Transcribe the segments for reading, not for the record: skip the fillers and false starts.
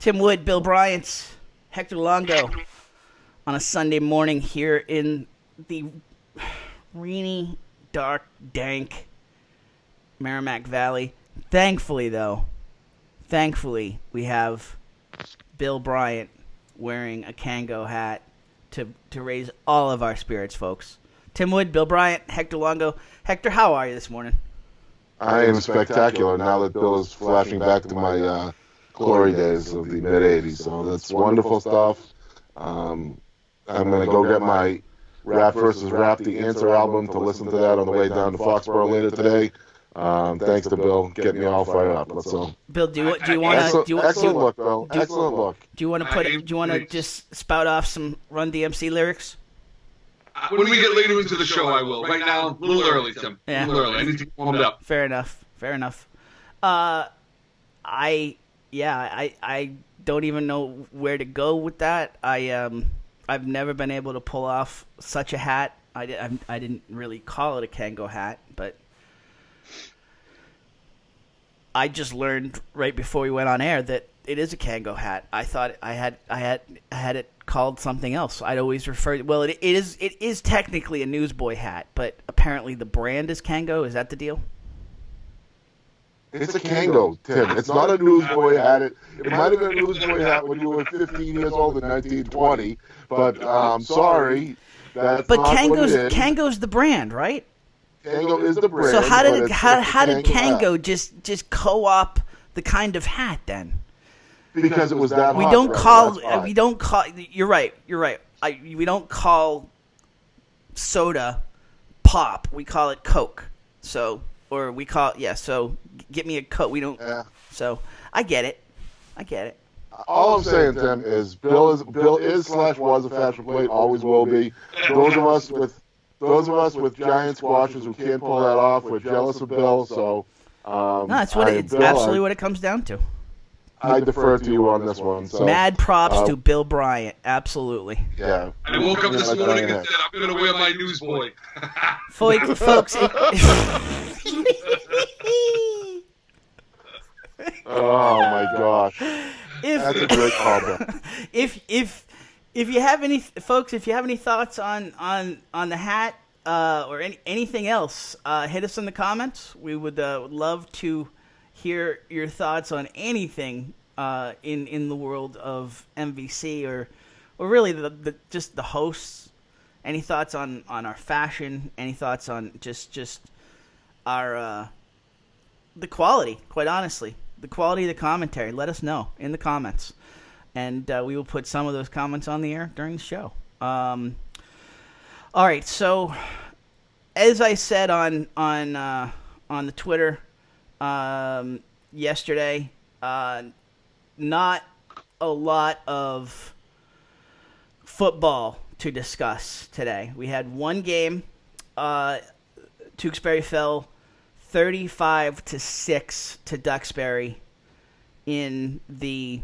Tim Wood, Bill Bryant, Hector Longo on a Sunday morning here in the rainy, dark, dank Merrimack Valley. Thankfully, we have Bill Bryant wearing a Kango hat to raise all of our spirits, folks. Tim Wood, Bill Bryant, Hector Longo. Hector, how are you this morning? I am spectacular now that Bill is flashing back to my glory days of the mid-'80s. So that's wonderful stuff. I'm going to go get my Rap versus Rap, the Answer album, to listen to that on the way down to Foxborough later today. Thanks to Bill, getting me all fired up. So, Bill, do you want to excellent look, Bill. Excellent look. Do you want to just spout off some Run DMC lyrics? When we get later into the show, I will. Right now, a little early, Tim. Yeah. A little early. I need to get warmed up. Fair enough. I don't even know where to go with that. I've never been able to pull off such a hat. I didn't really call it a Kango hat, but I just learned right before we went on air that it is a Kango hat. I thought I had it called something else. I'd always referred. Well, it is technically a newsboy hat, but apparently the brand is Kango. Is that the deal? It's a Kango, Tim. It's not a newsboy hat. It might have been a newsboy hat when you were 15 years old in 1920, but I'm sorry. That's but not what it is. Kango's the brand, right? Kango is the brand. So how did Kango just co-op the kind of hat then? Because it was that we hot. Don't call. You're right. We don't call soda pop. We call it Coke. So get me a Coke. We don't. Yeah. So I get it. All I'm saying, Tim, is Bill is / was a fashion plate. Always will be. Those of us with giant squashes who can't pull that off, we're jealous of Bill. So that's what it's absolutely what it comes down to. I defer to you on this one. So, mad props to Bill Bryant. Absolutely. Yeah. I woke up this morning and said, I'm going to wear my newsboy. Folks. Oh, my gosh. That's a great callback. If you have any thoughts on the hat or anything else, hit us in the comments. We would love to hear your thoughts on anything in the world of MVC or really just the hosts. Any thoughts on our fashion? Any thoughts on just our the quality? Quite honestly, the quality of the commentary. Let us know in the comments, and we will put some of those comments on the air during the show. All right, so as I said on the Twitter yesterday, not a lot of football to discuss today. We had one game. Tewksbury fell 35-6 to Duxbury in the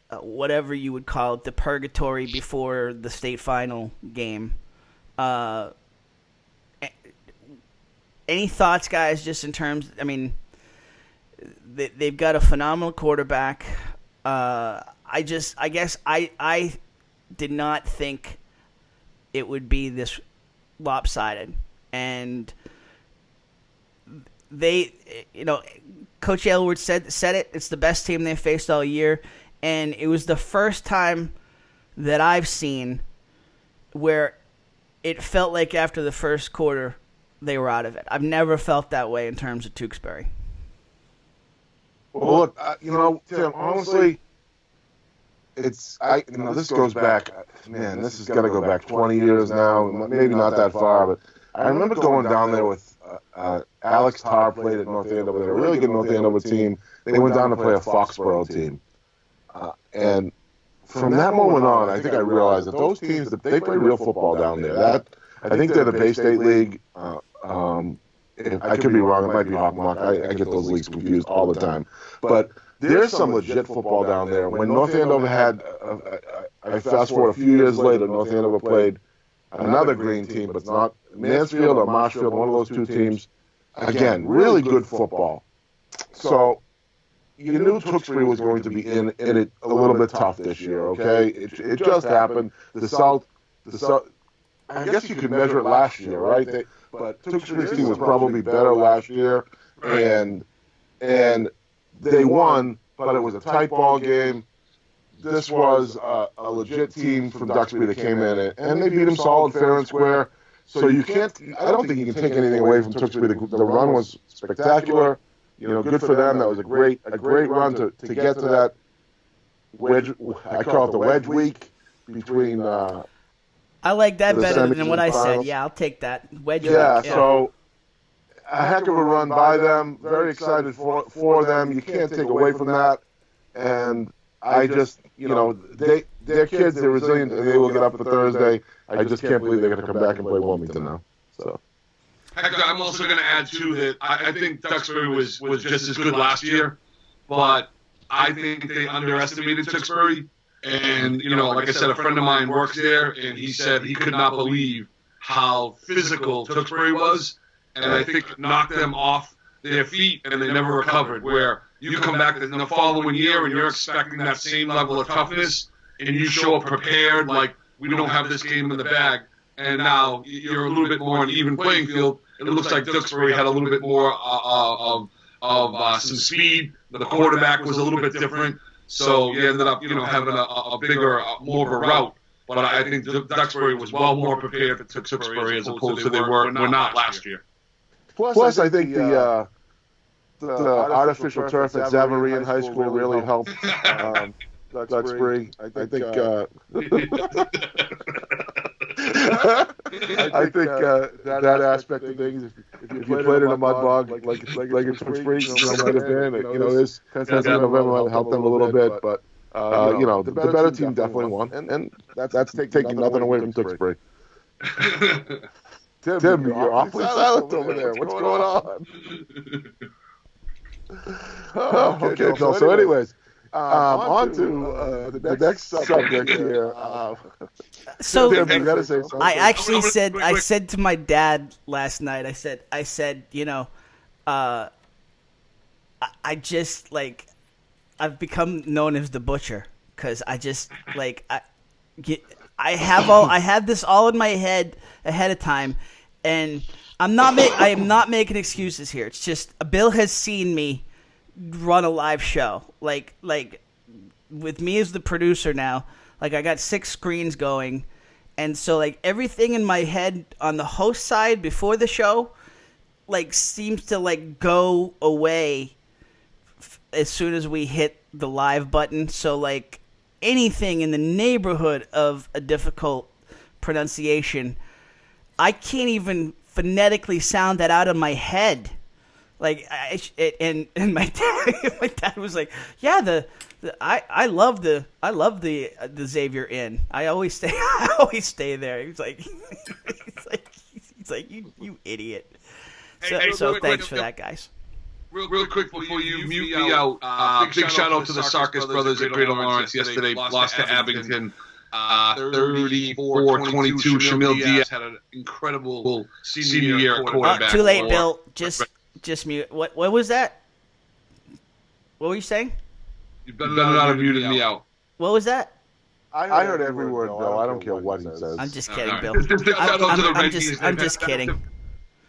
whatever you would call it, the purgatory before the state final game. Any thoughts, guys, just in terms, I they've got a phenomenal quarterback. I guess I did not think it would be this lopsided. And they, Coach Aylward said it. It's the best team they've faced all year. And it was the first time that I've seen where it felt like after the first quarter they were out of it. I've never felt that way in terms of Tewksbury. Well, look, Tim, honestly, this goes back, man, this has got to go back 20 years now, maybe not that far, but I remember going down there with Alex Tarr played at North Andover. They were a really good North Andover team. They went down to play a Foxborough team. And from that moment on, I think I realized that those teams, they play real football down there. I think they're the Bay State League. I could be wrong. It might be Hawkmock. I get those leagues confused all the time. But there's some legit football down there. When North Andover had, I fast forward a few years later, North Andover played another green team, but it's not Mansfield or Marshfield, one of those two teams. Again, really good football. So you knew Tewksbury was going to be in it a little bit tough this year. Okay, it just happened. The South. I guess you could measure it last year, right? But Tewksbury's team was probably better last year, and they won, but it was a tight ball game. This was a legit team from Duxbury that came in, and they beat them solid, fair and square. So you can't. I don't think you can take anything away from Tewksbury. The run was spectacular. Good for them. That was a great run to get to that wedge. I call it the wedge week between. I like that better than what I said. Yeah, I'll take that wedge week. Yeah. So a heck of a run by them. Very excited for them. You can't take away from that. And I just, they're kids. They're resilient. And they will get up for Thursday. I just can't believe they're going to come back and play Wilmington now. So. I'm also going to add, too, that I think Duxbury was just as good last year, but I think they underestimated Tewksbury. And, like I said, a friend of mine works there, and he said he could not believe how physical Tewksbury was, and I think it knocked them off their feet, and they never recovered, where you come back in the following year, and you're expecting that same level of toughness, and you show up prepared, like, we don't have this game in the bag, and now you're a little bit more on an even playing field. It looks like Duxbury had a little bit more of some speed. The quarterback was a little bit different, so you ended up, having a bigger, more of a route. But I think Duxbury was well more prepared for Tewksbury as opposed to they were not last year. Plus, I think the artificial turf at Zavarian High School really helped Duxbury. I think that aspect of things, if you played in a mud bog like it's Tewksbury, might have been. This November might help them a little bit, but the better team definitely won, and that's taking nothing away from Tewksbury. Tim, you're awfully silent over there. What's going on? Okay, Bill. So, anyways. On to the next subject here. So Tim, you gotta say something. I actually said to my dad last night. I said, I just I've become known as the butcher because I just I have this all in my head ahead of time, and I am not making excuses here. It's just Bill has seen me run a live show like with me as the producer now. I got 6 screens going, and so everything in my head on the host side before the show seems to go away as soon as we hit the live button. So anything in the neighborhood of a difficult pronunciation, I can't even phonetically sound that out of my head. And my dad was like, yeah, I love the Xavier Inn. I always stay there. He's like you idiot. So thanks for that, guys. Real quick before you mute me out, big shout out to the Sarkis brothers at Greater Lawrence yesterday. Lost to Abington 34-22. Shamil Diaz had an incredible senior year at quarterback. Too late, Bill. Just mute. What was that? What were you saying? You better not have muted me out. What was that? I heard every word, Bill. I don't care what he says. I'm just kidding, Bill. I'm just kidding.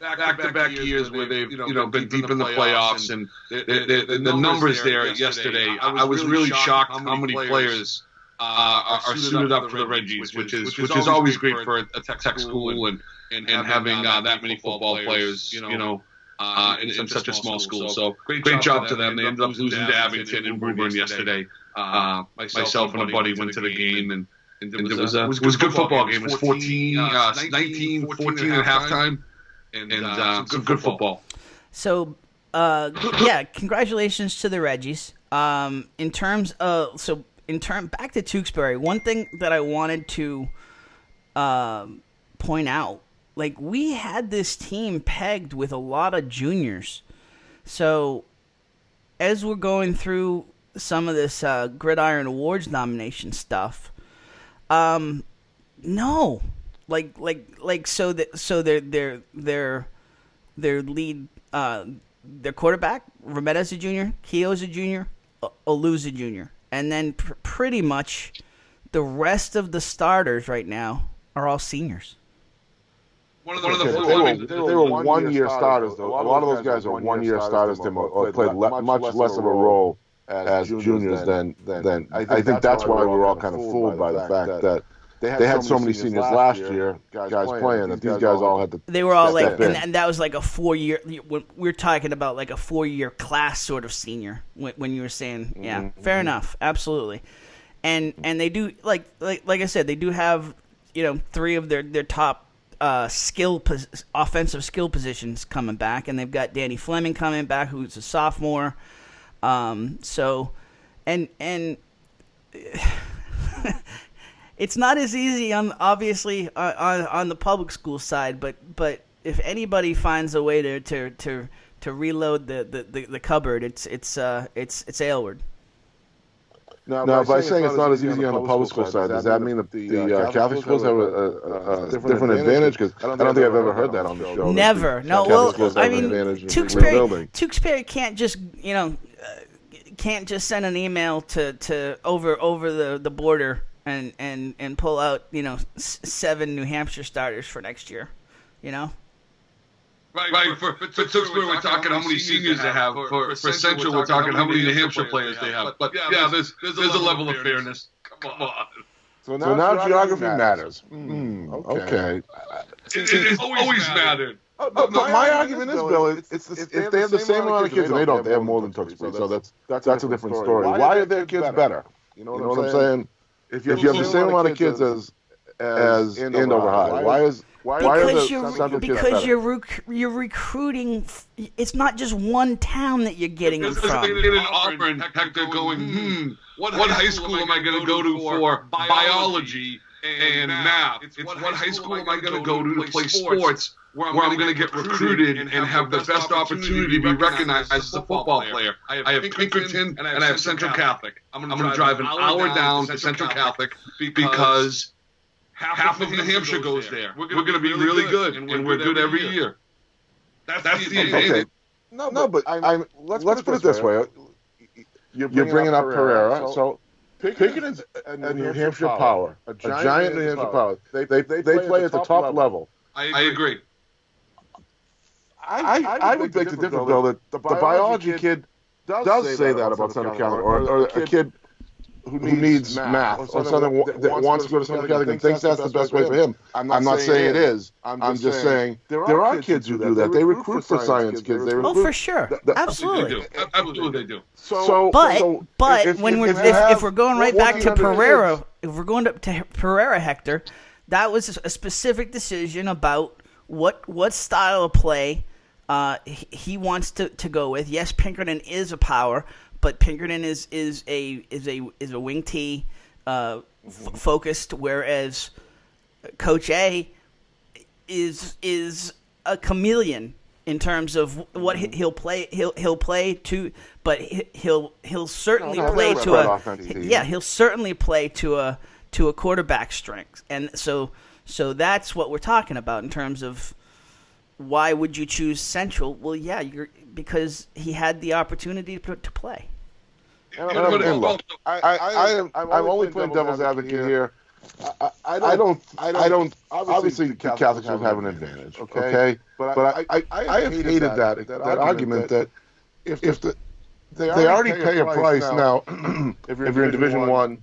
Back-to-back years where they've been deep in the playoffs, and the numbers there yesterday. I was really shocked how many players are suited up for the Reggies, which is always great for a tech school, and having that many football players, in such a small school. So great job to them. They ended up losing to Abington and Woburn yesterday. Myself and a buddy went to the game, and it was a good football game. It was 19-14 at halftime, and some good football. So, congratulations to the Reggies. Back to Tewksbury, one thing that I wanted to point out, we had this team pegged with a lot of juniors. So, as we're going through some of this Gridiron Awards nomination stuff, no, so their lead, their quarterback, Remeda's a junior, Keogh's a junior, Olusa Jr., and then pretty much the rest of the starters right now are all seniors. One of the they were 1 year starters though. A lot of those guys are 1 year starters, Tim, or played much less of a role as juniors than I think that's why we were all kind of fooled by the fact that they had so many seniors last year, guys playing, that these guys all had to. They were all like, and that was like a 4 year. We're talking about like a 4 year class sort of senior when you were saying, yeah, fair enough, absolutely. And they do like I said, they do have, you know, 3 of their top offensive skill positions coming back, and they've got Danny Fleming coming back, who's a sophomore. So, and it's not as easy on the public school side, but if anybody finds a way to reload the cupboard, it's Aylward. Now, by saying it's not as easy on the public school side, does that mean that the Catholic schools have a different advantage? Because I don't think I've ever heard that on the show. Never. No. Well, I mean, Tewksbury can't just, you know, can't just send an email to over the border and pull out, you know, 7 New Hampshire starters for next year, you know. Right. For Tewksbury, we're talking how many seniors they have. For Central, we're talking how many New Hampshire players they have. But yeah, there's a level of fairness. Come on. So now geography matters. Okay. It's always mattered. But my argument is, Bill, if they have the same amount of kids, and they don't, they have more than Tewksbury, so that's a different story. Why are their kids better? You know what I'm saying? If you have the same amount of kids as Andover High, why are the Central kids better? You're recruiting. It's not just one town that you're getting them from. They get an offer, and heck, they're going, what high school am I going to go to for biology and math? It's what high school am I going to go to play sports where I'm going to get recruited and have the best opportunity to be recognized as a football player? I have Pinkerton and I have Central Catholic. I'm going to drive an hour down to Central Catholic because half of New Hampshire goes there. We're going to be really good, and we're good every year. That's the advantage. Okay. No, but let's put it this way. You're bringing up Pereira, so Pinkerton's a New Hampshire power, a giant New Hampshire power. They play at the top level. I agree. I would make the difference, though, that the biology kid does say that about Central Catholic, or a kid who needs math, or something that wants to go to Central Catholic and thinks that's the best way for him. I'm not saying it is. I'm just saying there are kids who do that. They recruit for science kids. For sure. Absolutely. Absolutely they do. But if we're going right back to Pereira, if we're going to Pereira, Hector, that was a specific decision about what style of play he wants to go with. Yes, Pinkerton is a power, but Pinkerton is a wing T focused, whereas Coach A is a chameleon in terms of what he'll play. He'll play to, but he'll certainly play to he'll certainly play to a quarterback strength, and so that's what we're talking about in terms of why would you choose Central? Well, yeah, because he had the opportunity to play. I'm only playing devil's advocate here. I don't. Obviously, the Catholics will have an advantage. Okay, but I have hated that argument that if they already pay a price now. If you're in Division I,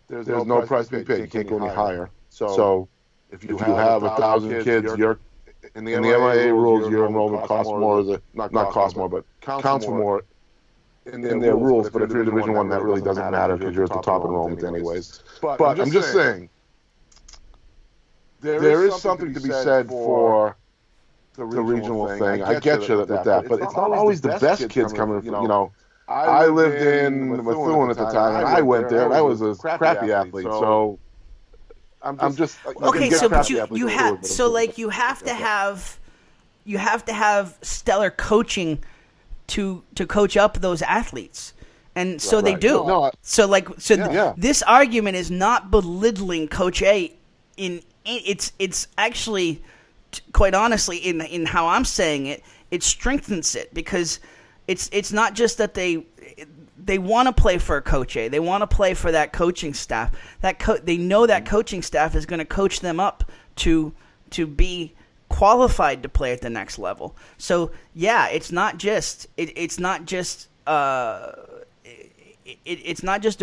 there's no price being paid. You can't go any higher. So if you have 1,000 kids, you're in the MIA rules, your enrollment costs more. Not costs more, but counts for more in their rules. But if you're Division I, that really doesn't matter because you're at the top enrollment anyways. But I'm just saying, there is something to be said for the regional thing. I get you with that, but it's not always the best kids coming. You know, I lived in Methuen at the time, and I went there, and I was a crappy athlete. So I'm just okay. So, but you have you have to have stellar coaching to coach up those athletes, and so they do. This argument is not belittling Coach A. It's actually, quite honestly, in how I'm saying it, it strengthens it because it's not just that they want to play for a Coach A. They want to play for that coaching staff. They know that coaching staff is going to coach them up to be qualified to play at the next level. So yeah, it's not just it's not just a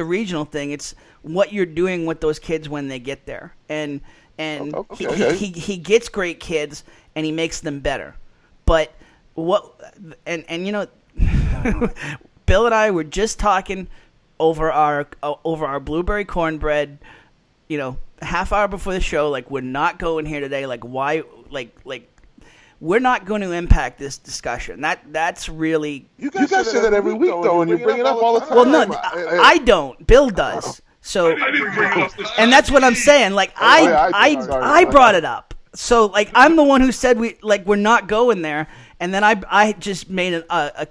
regional thing. It's what you're doing with those kids when they get there. And he gets great kids and he makes them better. But and you know, Bill and I were just talking over our blueberry cornbread, you know, half hour before the show. Like, we're not going here today. Like, why? Like we're not going to impact this discussion. That's really you guys say that every week though, and you bring it up all the time. Well, no, I don't. Bill does. So, and that's what I'm saying. Like, I brought it up. So, like, I'm the one who said we're not going there, and then I just made a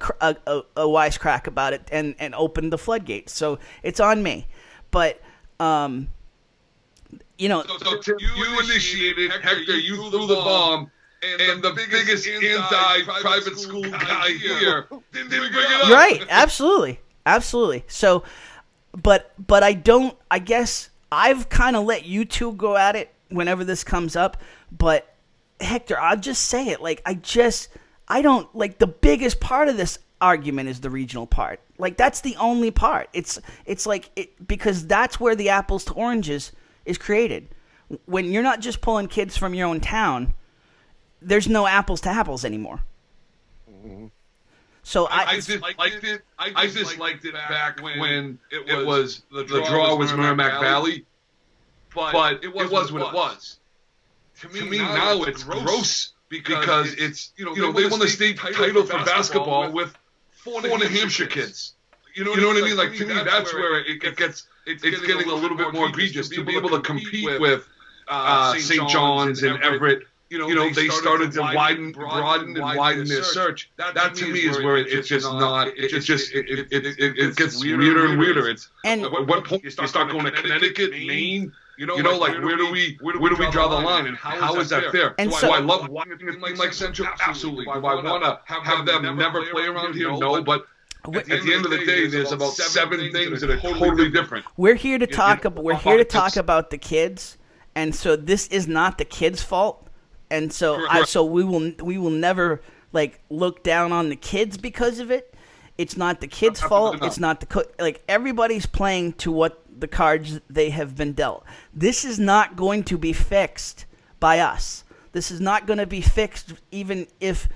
wisecrack about it and opened the floodgates. So it's on me. But you know, so you initiated, Hector. You threw the bomb, and the biggest anti-private school guy here didn't bring it up. Right? Absolutely. So, but I don't. I guess I've kind of let you two go at it whenever this comes up. But Hector, I'll just say it. Like, I don't like the biggest part of this argument is the regional part. Like, that's the only part. It's like because that's where the apples to oranges is created. When you're not just pulling kids from your own town, there's no apples to apples anymore. Mm-hmm. So I just liked it. I just liked it back when it was the draw was Merrimack Valley, but it was what it was. To me now it's gross because it's you know they won the state title for basketball with four New Hampshire kids. You know what I mean? Like, to me, that's where it gets it's getting a little bit more egregious to be able to compete with St. John's and Everett. You know, they started to broaden their search. That to me is where it's just not. It gets weirder and weirder. It's at what point you start going to Connecticut, Maine. You know, like where do we draw the line, and how is that fair? And do I love watching a team like Central? Absolutely. Do I want to have them never play around here? No, but at the end of the day, there's about 7 things that are totally different. We're here to talk about the kids, and so this is not the kids' fault. And so we will never like look down on the kids because of it. It's not the kids' fault. It's not everybody's playing to what the cards they have been dealt. This is not going to be fixed by us. This is not going to be fixed even if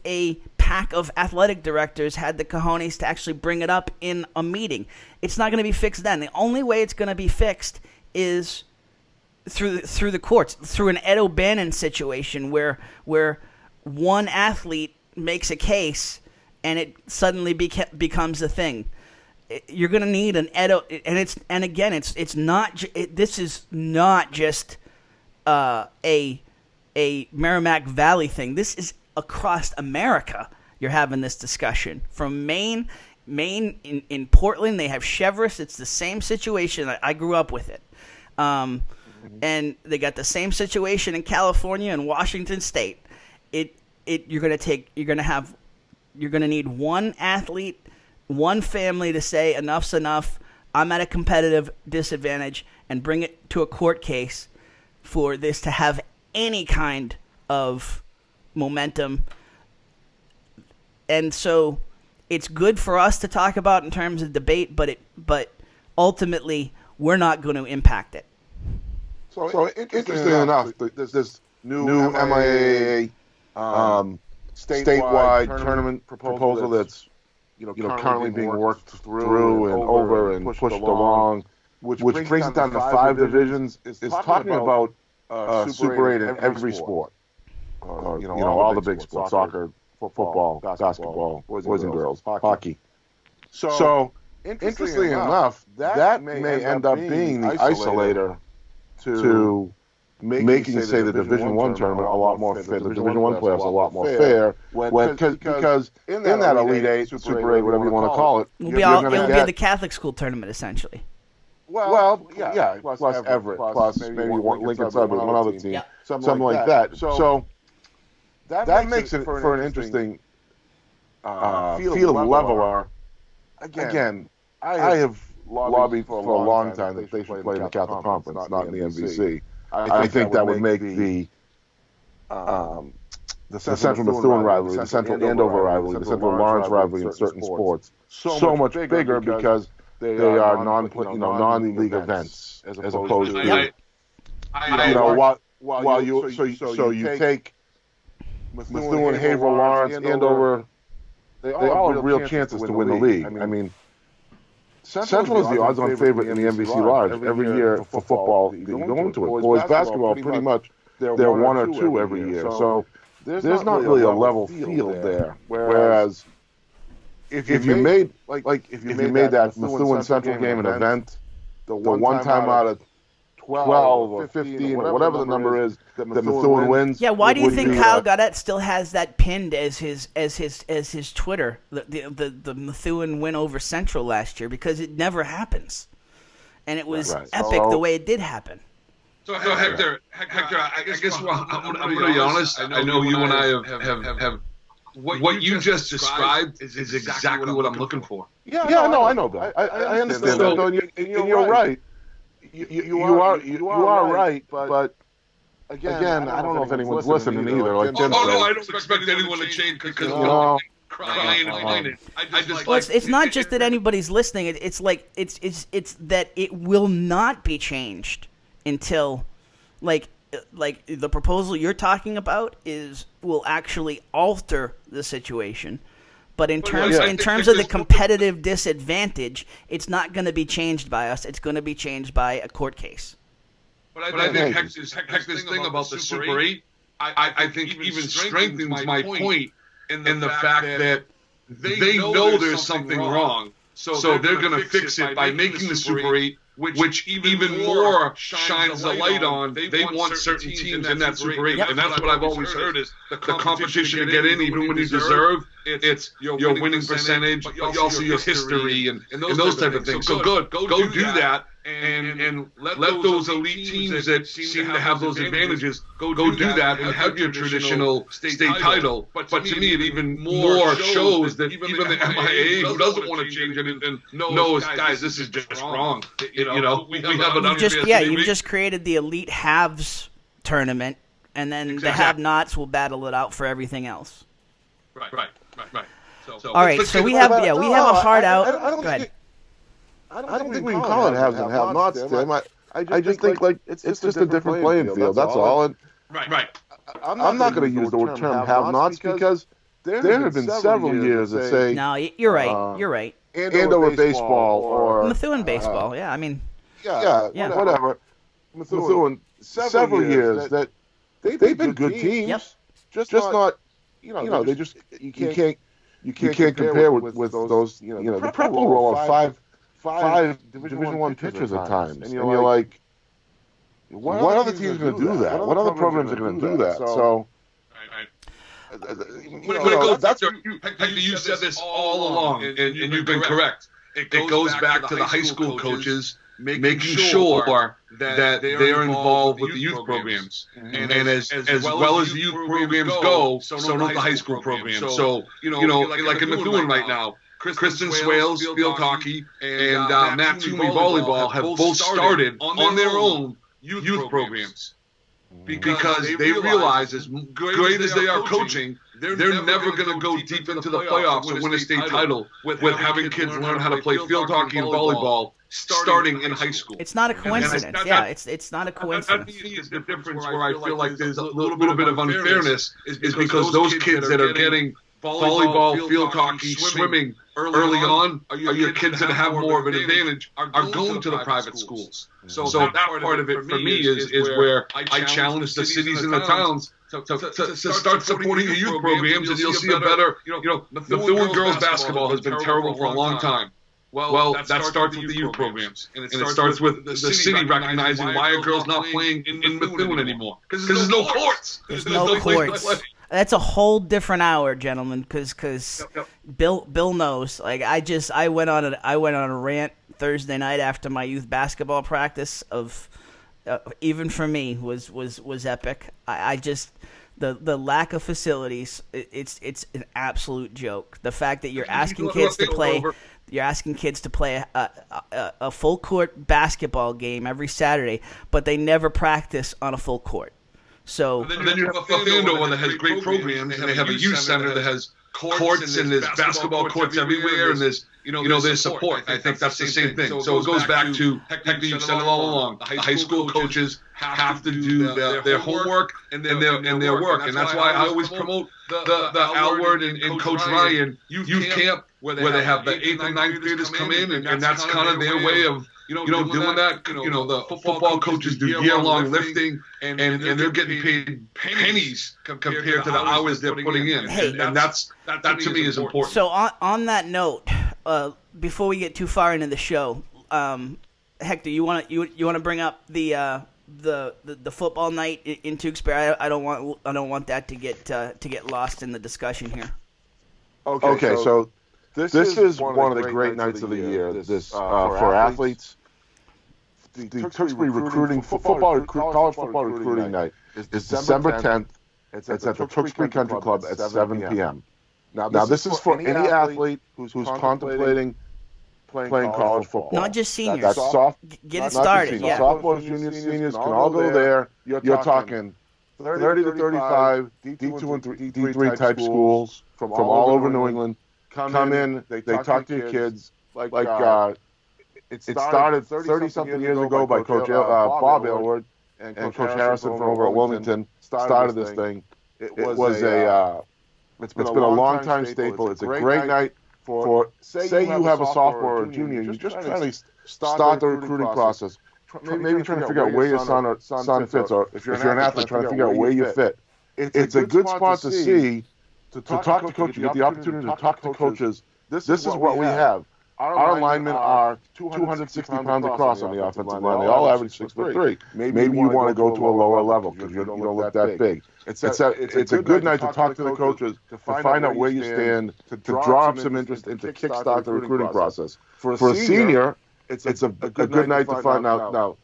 a pack of athletic directors had the cojones to actually bring it up in a meeting. It's not going to be fixed then. The only way it's going to be fixed is through the courts, through an Ed O'Bannon situation where one athlete makes a case and it suddenly becomes a thing. You're going to need an Ed this is not just a Merrimack Valley thing. This is across America. You're having this discussion from Maine in Portland. They have Chevrolet. It's the same situation. I grew up with it. And they got the same situation in California and Washington State. You're going to need one athlete, one family to say enough's enough. I'm at a competitive disadvantage, and bring it to a court case for this to have any kind of momentum. And so it's good for us to talk about in terms of debate, but ultimately we're not going to impact it. So interesting enough, there's this new MIAA statewide tournament proposal that's currently being worked through and over and pushed along, which brings it down to 5 divisions. Is talking about Super 8 in every sport. All the big sports: soccer, football, basketball, boys and girls, hockey. So interestingly enough, that may end up being the isolator to making, say, the Division I tournament a lot more fair, the Division I playoffs a lot more fair, because in that Elite 8, Super 8, whatever you want to call it, it'll be the Catholic school tournament, essentially. Well, plus Everett, plus maybe Lincoln Sudbury, one other team, something like that. So that makes it for an interesting field leveler. Again, I have lobbied for a long time that they should play in the Catholic Conference, not in the MVC. I think that would make the Central Methuen rivalry, the Central Andover rivalry, the Central Lawrence rivalry in certain sports so much bigger because they are non-league events as opposed to while you take Methuen, Haverhill, Lawrence, Andover, they all have real chances to win the league. I mean, Central is the odds-on favorite in the MVC Large every year for football. You go into it. Boys basketball, pretty much, they're one or two every year. So there's not really a level field there. Whereas if you made that Methuen Central game an event, the one time out of 12 or 15 or whatever the number is that Methuen wins. Yeah, why do you think Kyle Gaudette still has that pinned as his Twitter? The Methuen win over Central last year, because it never happens, and it was epic the way it did happen. So Hector, I guess I'm going to be honest. I know you and I have what you just described is exactly what I'm looking for. Yeah, I know that. I understand that, and you're right. You are right, but again, I don't know if anyone's listening either. Like no, I don't expect anyone to change because crying and whining. It's not just that anybody's listening. It's that it will not be changed until, like the proposal you're talking about will actually alter the situation. But in terms of the competitive disadvantage, it's not going to be changed by us. It's going to be changed by a court case. But I think Hector's thing about the Super 8, I think even strengthens my point in the fact that they know there's something wrong. So they're going to fix it by making the Super 8, which even more shines the light on. They want certain teams in that Super 8. And that's what I've always heard is the competition to get in, even when you deserve. It's your winning percentage, but also your history and those type of things. So go do that and let those elite teams that seem to have those advantages go do that and have your traditional state title. But to me, it even more shows that even the MIA, who doesn't want to change anything, knows, guys, this is just wrong. We have an you just created the elite halves tournament, and then the have-nots will battle it out for everything else. Right. All right, so we have a hard out. Go ahead. I don't think we can call it haves and have-nots, Tim. I just think it's just a different playing field. That's all. And right. I'm not going to use the word term have-nots because there have been several years that say. No, you're right. You're right. Andover baseball or Methuen baseball. Yeah, I mean. Yeah. Whatever. Methuen several years that they've been good teams. Yep. Just not. They just you can't compare with those. The prep will roll out five Division I pitchers at times, and you're like, what other teams are going to do that? What other programs are going to do that? So. You said this all along, and you've been correct. It goes back to the high school coaches making sure that they are involved with the youth programs. And as well as the youth programs go, so do the high school programs. So, like in Methuen right now, Kristen Swales, field hockey, and Matt Toomey, volleyball, have both started on their own youth programs. Because they realize, as great as they are coaching, they're never going to go deep into the playoffs and win a state title with having kids learn how to play field hockey and volleyball starting in high school. It's not a coincidence. It's not a coincidence. That is the difference where I feel like there's a little bit of unfairness is because those kids that are getting volleyball, field hockey, swimming early on are your kids that have more of an advantage are going to the private schools. So that part of it for me is where I challenge the cities and the towns to start supporting the youth programs, and you'll see a better. Methuen girls basketball has been terrible for a long time. Well, that starts with the youth programs, and it starts with the city recognizing why are girls not playing in Methuen anymore? Because there's no courts. There's no courts. That's a whole different hour, gentlemen, because Bill knows. Like I went on a rant Thursday night after my youth basketball practice of even for me was epic. I just the lack of facilities. It's an absolute joke. The fact that you're asking kids to play. You're asking kids to play a full court basketball game every Saturday, but they never practice on a full court. So and then you have a FanDuel one that has great programs, and they have a youth center that has courts, and there's basketball courts everywhere, and there's there's support. I think that's the same thing. So it goes back to, Hector, you've said it all along, the high school coaches have to do their homework and their work, and that's why I always promote the Alward and Coach Ryan youth camp, where they have the 8th and 9th graders come in, and that's kind of their way of doing that. The football coaches do year-long lifting, and they're getting paid pennies compared to the hours they're putting in, and that to me is important. So on that note, before we get too far into the show, Hector, you want to bring up the football night in Tewksbury? I don't want that to get lost in the discussion here. Okay, so this is one of the great nights of the year. This for athletes. The Tewksbury college football recruiting night is December 10th. It's at the Tewksbury Country Club at 7 p.m. Now this is for any athlete who's contemplating playing college football. Not just seniors. That's soft. Get it started. Yeah. Sophomores, juniors, seniors can all go there. You're talking 30 to 35 D2 and D3 type schools from all over New England. Come in. They talk to your kids. It started 30-something years ago by Coach Bob Aylward and Coach Harrison from over at Wilmington. Started this thing. It's been a long time staple. It's a great night for say you have a sophomore or a junior. You're just trying to start the recruiting process. Maybe trying to figure out where your son fits, or if you're an athlete, trying to figure out where you fit. It's a good spot to see, to talk to coaches. You get the opportunity to talk to coaches. This is what we have. Our linemen are 260 pounds across on the offensive line. They all average 6'3". Maybe you want to go to a lower level because you don't look that big. It's a good night to talk to the coaches, to find out where you stand, to draw up some interest, and to kickstart the recruiting process. For a senior, it's a good night to find out. Now,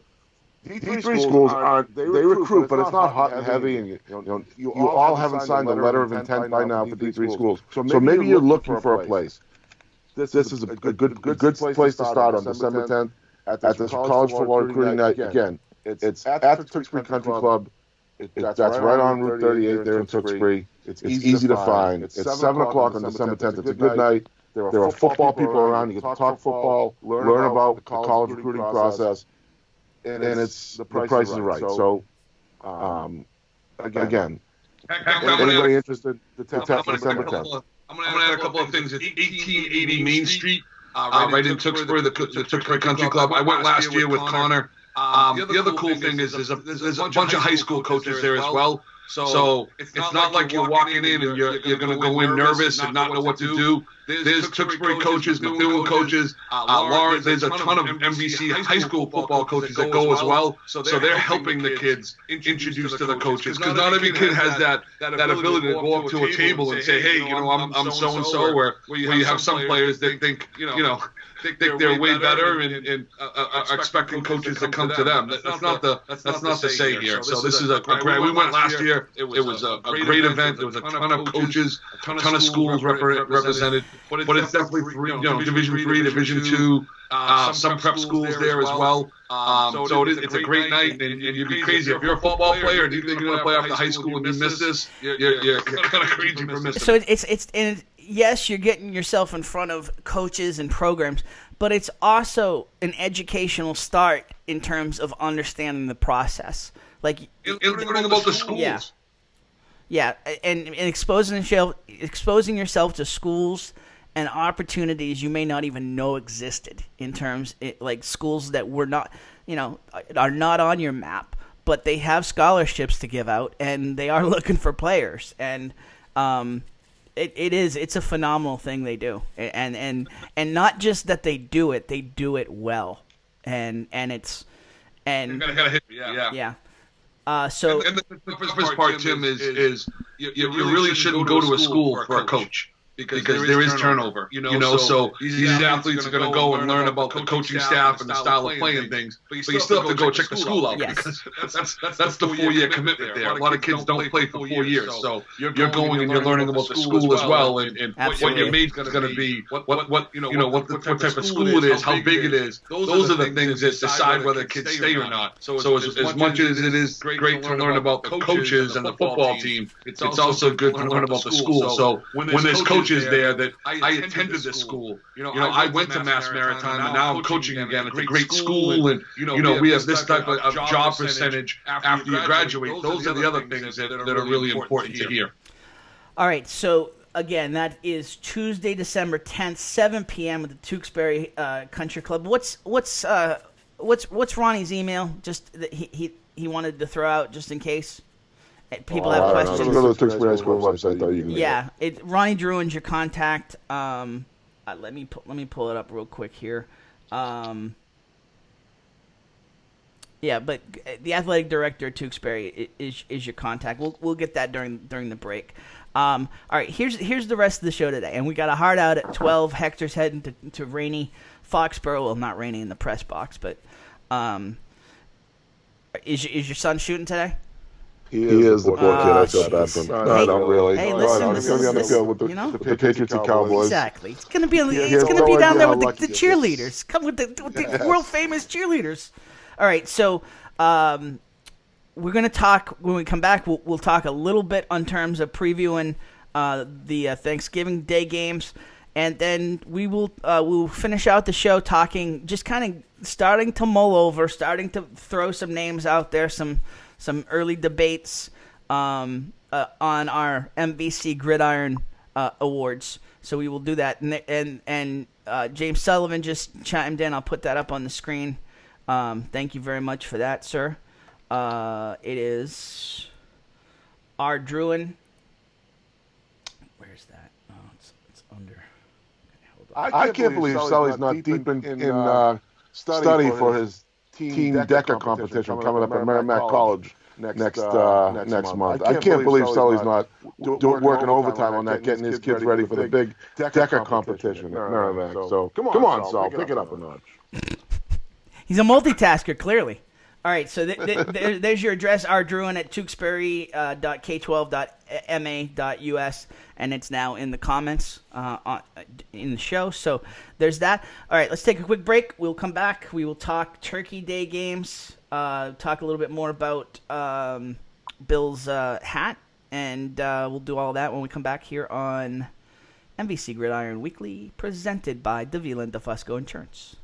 D3 schools they recruit, but it's not hot and heavy, and you all haven't signed the letter of intent by now for D3 schools. So maybe you're looking for a place. This is a good place to start on December 10th at the college football recruiting night. Again, it's at the Tewksbury Country Club. That's right on Route 38 there in Tewksbury. It's easy to find. It's 7 o'clock on December 10th. It's a good night. There are football people around. You get to talk football, learn about the college recruiting process, and it's the price is right. So, again, anybody interested, the December 10th. I'm going to add a couple of things. It's 1880 Main Street, right in Tewksbury, the Tewksbury Country Club. I went last year with Connor. The other cool thing is there's a bunch of high school coaches there as well. So it's not like you're walking in and you're going to go in nervous and not know what to do. There's Tewksbury coaches, Methuen coaches, Lawrence. There's a ton of MVC high school football coaches that go as well. So they're helping the kids introduce to the coaches, because not every kid has that ability to go up to a table and say, hey, I'm so and so. Where you have some players that think they're way better and are expecting coaches to come to them. That's not the say here. So this is a great. We went last year. It was a great event. There was a ton of coaches, a ton of schools represented. But it's definitely Division 3, Division 2, some prep schools there as well. So it's a great night, and you'd be crazy if you're a football player and you think you're going to play after high school and you miss this. You're kind of crazy for missing. So it's yes, you're getting yourself in front of coaches and programs, but it's also an educational start in terms of understanding the process. Like learning about the schools. Yeah, and exposing yourself to schools and opportunities you may not even know existed, in terms like schools that were not, are not on your map, but they have scholarships to give out and they are looking for players. And it's a phenomenal thing they do, and not just that they do it well, and it's you gotta hit, yeah. So the first part, Tim, is you really shouldn't go to a school for a coach. because there is turnover. So these athletes are going to go and learn about the coaching staff and the style of playing things, but you still have to go check the school out because that's the 4-year commitment there. A lot of kids don't play for 4 years, so you're going and you're learning about the school as well, and what your major is going to be, what type of school it is, how big it is. Those are the things that decide whether kids stay or not. So as much as it is great to learn about the coaches and the football team, it's also good to learn about the school. So when there's coaches there that I attended this school, I went to Mass Maritime and now I'm coaching again. It's a great school, and we have this type of job percentage after you graduate. Those are the other things that are really important to hear. All right, so again, that is Tuesday, December 10th, 7 p.m. at the Tewksbury Country Club. What's Ronnie's email? Just that he wanted to throw out just in case people have questions. Go to the Tewksbury High School website. Though you can. Yeah, Ronnie Druin's your contact. Let me pull it up real quick here. Yeah, but the athletic director at Tewksbury is your contact. We'll get that during the break. All right, here's the rest of the show today, and we got a hard out at 12. Hector's heading to rainy Foxborough. Well, not rainy in the press box, but is your son shooting today? He is the poor kid. I feel bad for him. No, not really. Hey, listen, he's going to be on the field with the Patriots and Cowboys. Exactly. It's going to be down there with the cheerleaders. Come with the world famous cheerleaders. All right, so we're going to talk when we come back. We'll talk a little bit on terms of previewing the Thanksgiving Day games, and then we'll finish out the show talking, just kind of starting to mull over, starting to throw some names out there, some early debates on our MVC Gridiron awards. So we will do that. And James Sullivan just chimed in. I'll put that up on the screen. Thank you very much for that, sir. It is R. Druin. Where's that? Oh, it's under. Okay, I can't believe Sully's not deep in study for his team DECA competition coming up at Merrimack College next month. I can't believe Sully's not working overtime on that, getting his kids ready for the big DECA competition at Merrimack. So come on, Sul, pick it up a notch. He's a multitasker, clearly. All right, so there's your address, rdruin at tewksbury.k12.ma.us, and it's now in the comments in the show. So there's that. All right, let's take a quick break. We'll come back. We will talk Turkey Day games, talk a little bit more about Bill's hat, and we'll do all that when we come back here on MVC Gridiron Weekly, presented by Davila and DeFusco Insurance.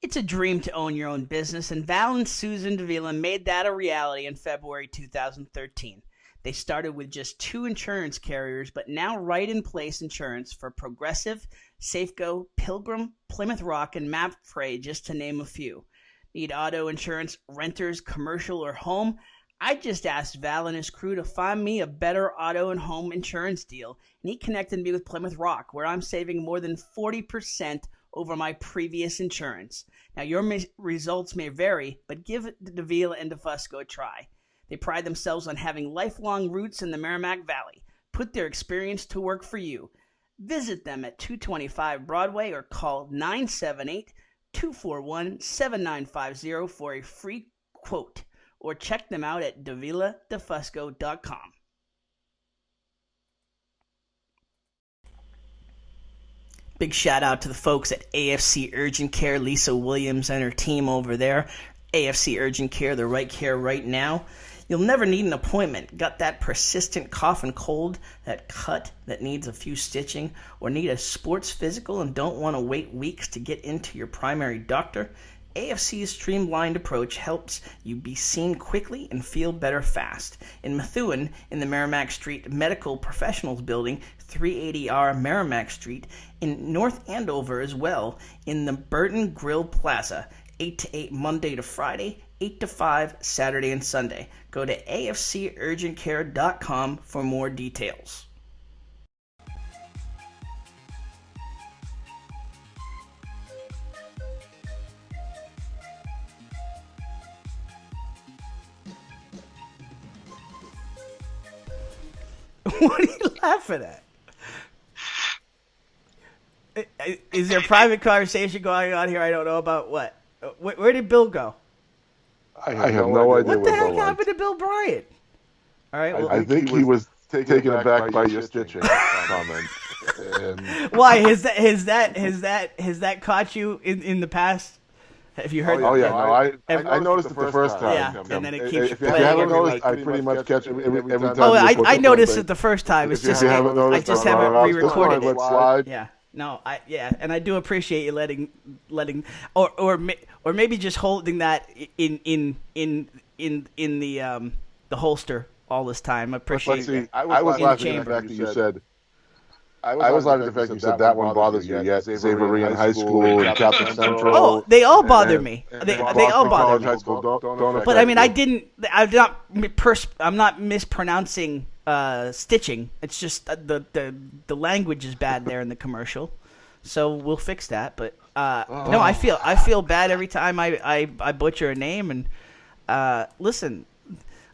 It's a dream to own your own business, and Val and Susan Davila made that a reality in February 2013. They started with just 2 insurance carriers, but now Right in Place Insurance for Progressive, Safeco, Pilgrim, Plymouth Rock, and MapFreight, just to name a few. Need auto insurance, renters, commercial, or home? I just asked Val and his crew to find me a better auto and home insurance deal, and he connected me with Plymouth Rock, where I'm saving more than 40% over my previous insurance. Now, your results may vary, but give Davila and DeFusco a try. They pride themselves on having lifelong roots in the Merrimack Valley. Put their experience to work for you. Visit them at 225 Broadway or call 978-241-7950 for a free quote, or check them out at daviladefusco.com. Big shout out to the folks at AFC Urgent Care, Lisa Williams and her team over there. AFC Urgent Care, the right care right now. You'll never need an appointment. Got that persistent cough and cold, that cut that needs a few stitching, or need a sports physical and don't want to wait weeks to get into your primary doctor? AFC's streamlined approach helps you be seen quickly and feel better fast. In Methuen, in the Merrimack Street Medical Professionals Building, 380R Merrimack Street, in North Andover as well, in the Burton Grill Plaza, 8 to 8 Monday to Friday, 8 to 5 Saturday and Sunday. Go to afcurgentcare.com for more details. What are you laughing at? Is there a private conversation going on here I don't know about? What? Where did Bill go? I have no idea What the heck Bill happened to Bill Bryant? All right. Well, I think he was taken aback by your stitching comment. why has that caught you in the past? Have you heard? Oh yeah, no, I noticed it the first time. Yeah, and then it keeps If you playing. haven't noticed, I pretty much catch it every time. Oh, you I noticed it the first time. It's just If you haven't noticed, I just haven't re-recorded it. Slide. Yeah. No, and I do appreciate you letting, or maybe just holding that in the holster all this time. I appreciate it. I was laughing at the fact that you said. I was laughing at the fact you said that one bothers you yet. Xavier in high school and Captain Central. Oh, they all bother me. They all bother me. High school don't But I mean, I'm not mispronouncing stitching. It's just the language is bad there in the commercial, so we'll fix that. But no, I feel bad every time I butcher a name. And listen,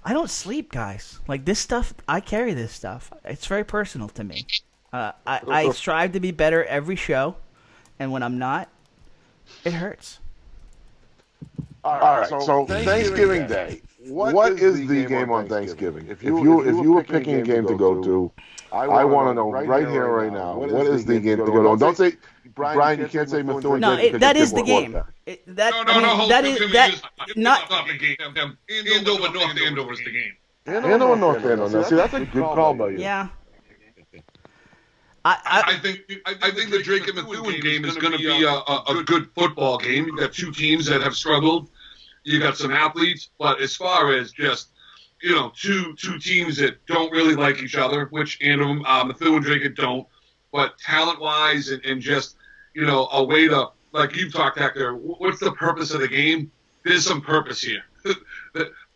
I don't sleep, guys. Like this stuff, I carry this stuff. It's very personal to me. I strive to be better every show, and when I'm not, it hurts. All right. So Thanksgiving Day. What is the game on Thanksgiving? If you were picking a game to go to, I want to know right here, right now. What is the game to go to? Don't say, Brian. You can't say Methuen. No, that is the game. No. That is not the game. Andover, North Andover is the game. Andover, North Andover. See, that's a good call by you. Yeah. I think the Drake and Methuen game is going to be a good football game. You've got two teams that have struggled. You got some athletes, but as far as just two teams that don't really like each other, which Methuen and Drake don't, but talent-wise and just a way to, like you've talked, Hector. What's the purpose of the game? There's some purpose here.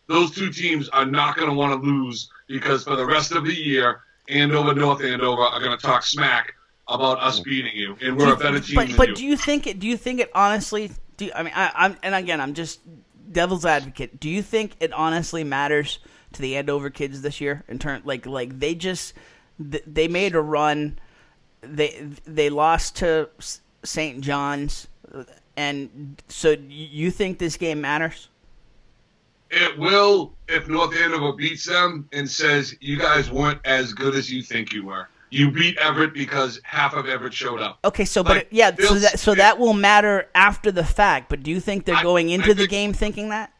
Those two teams are not going to want to lose because for the rest of the year, Andover, North Andover are going to talk smack about us beating you, and we're a better team than you. But do you think it honestly? I'm just devil's advocate. Do you think it honestly matters to the Andover kids this year in turn? Like they made a run. They lost to St. John's, and so you think this game matters? It will if North Andover beats them and says, you guys weren't as good as you think you were. You beat Everett because half of Everett showed up. Okay, so that will matter after the fact, but do you think they're going into the game thinking that?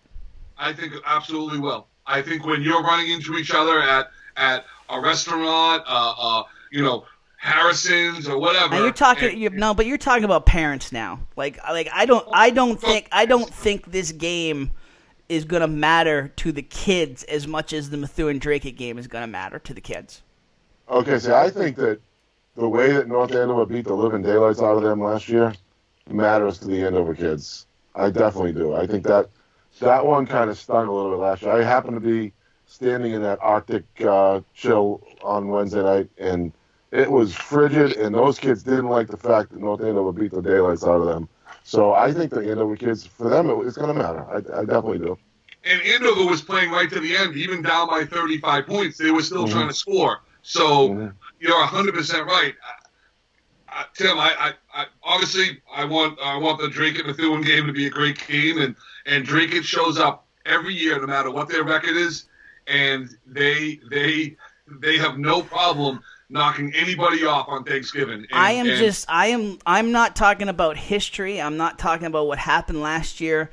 I think it absolutely will. I think when you're running into each other at a restaurant, Harrison's or whatever. Now you're talking about parents now. I don't think this game is going to matter to the kids as much as the Methuen-Drake game is going to matter to the kids. Okay, so I think that the way that North Andover beat the living daylights out of them last year matters to the Andover kids. I definitely do. I think that one kind of stung a little bit last year. I happened to be standing in that Arctic chill on Wednesday night, and it was frigid, and those kids didn't like the fact that North Andover beat the daylights out of them. So I think the Andover kids, for them, it's going to matter. I definitely do. And Andover was playing right to the end, even down by 35 points. They were still trying to score. So you're 100% right. Tim, I obviously I want the Drake and Methuen game to be a great game, and Drake shows up every year, no matter what their record is, and they have no problem knocking anybody off on Thanksgiving. I'm not talking about history. I'm not talking about what happened last year.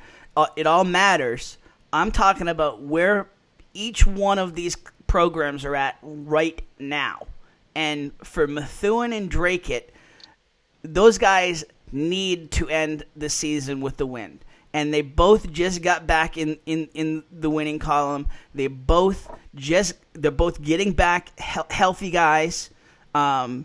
It all matters. I'm talking about where each one of these programs are at right now. And for Methuen and Drake, those guys need to end the season with the win. And they both just got back in the winning column. They're both getting back healthy guys. I